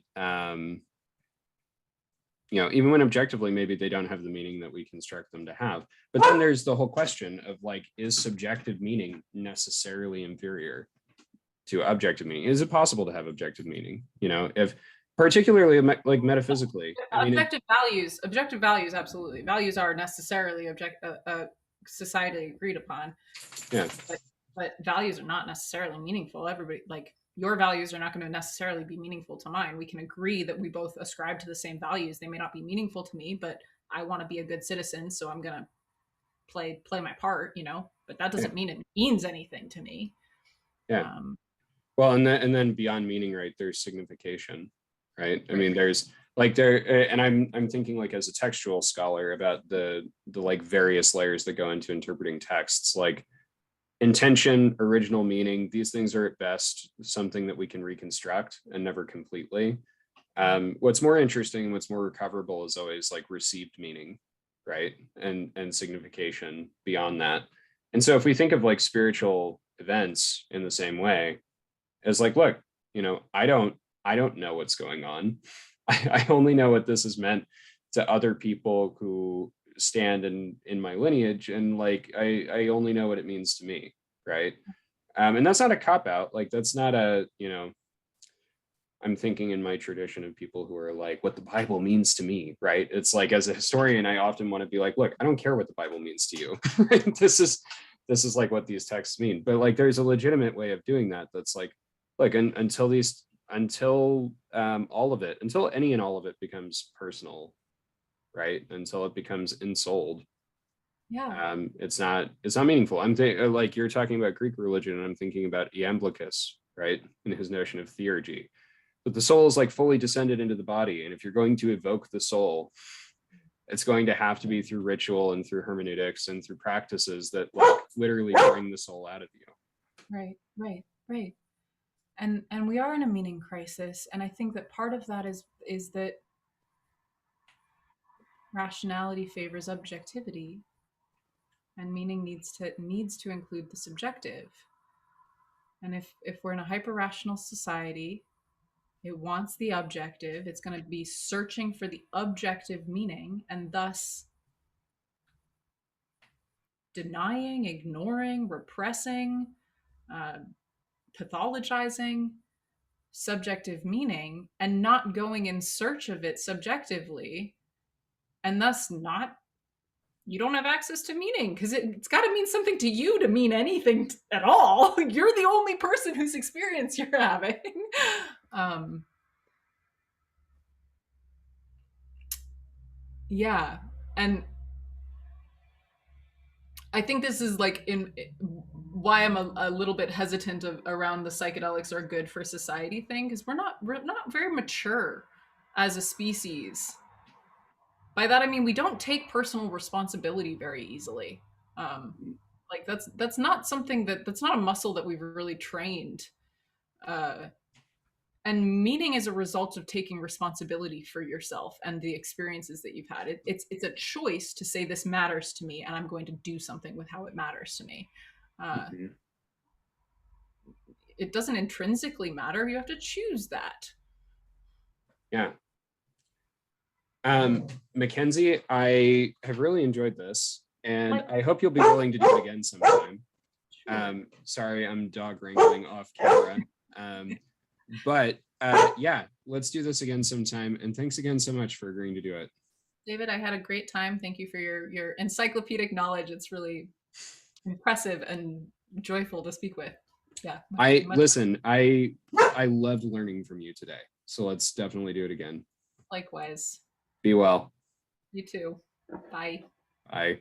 even when objectively maybe they don't have the meaning that we construct them to have. But then there's the whole question of like, is subjective meaning necessarily inferior to objective meaning? Is it possible to have objective meaning? If particularly like metaphysically, objective values, absolutely. Values are necessarily societally agreed upon. Yeah. But values are not necessarily meaningful. Everybody, like, your values are not going to necessarily be meaningful to mine. We can agree that we both ascribe to the same values. They may not be meaningful to me, but I want to be a good citizen, so I'm going to play my part, but that doesn't mean it means anything to me. Yeah. Well, and then beyond meaning, right, there's signification, right? I mean, there's like and I'm thinking like as a textual scholar about the like various layers that go into interpreting texts, like intention, original meaning. These things are at best something that we can reconstruct, and never completely. What's more interesting, what's more recoverable, is always like received meaning, right? And signification beyond that. And so if we think of like spiritual events in the same way, as like, look, I don't know what's going on. I only know what this has meant to other people who stand in my lineage, and like I only know what it means to me, right? And that's not a cop-out. Like, that's not a, I'm thinking in my tradition of people who are like, what the Bible means to me, right? It's like, as a historian, I often want to be like, look, I don't care what the Bible means to you. This is like what these texts mean. But like, there's a legitimate way of doing that. That's like, look, until all of it, until any and all of it becomes personal, right? Until it becomes ensouled. Yeah. It's not meaningful. Like, you're talking about Greek religion, and I'm thinking about Iamblichus, right? In his notion of theurgy. But the soul is like fully descended into the body. And if you're going to evoke the soul, it's going to have to be through ritual and through hermeneutics and through practices that like literally bring the soul out of you. Right. And we are in a meaning crisis. And I think that part of that is that rationality favors objectivity, and meaning needs to include the subjective. And if we're in a hyper-rational society, It wants the objective. It's going to be searching for the objective meaning and thus denying, ignoring, repressing, uh, pathologizing subjective meaning and not going in search of it subjectively, and thus not, you don't have access to meaning because it's got to mean something to you to mean anything at all. You're the only person whose experience you're having. um, yeah, and I think this is like in why I'm a little bit hesitant around the psychedelics are good for society thing, because we're not very mature as a species. By that I mean we don't take personal responsibility very easily. Um, like that's not something that's not a muscle that we've really trained. Uh, and meaning is a result of taking responsibility for yourself and the experiences that you've had. It's a choice to say this matters to me, and I'm going to do something with how it matters to me. Uh, Mhm. it doesn't intrinsically matter. You have to choose that. Yeah. Mackenzie, I have really enjoyed this, and I hope you'll be willing to do it again sometime. Sorry, I'm dog wrangling off camera. But yeah, let's do this again sometime. And thanks again so much for agreeing to do it. David, I had a great time. Thank you for your encyclopedic knowledge. It's really impressive and joyful to speak with. Yeah. Listen, I loved learning from you today. So let's definitely do it again. Likewise. Be well. You too. Bye. Bye.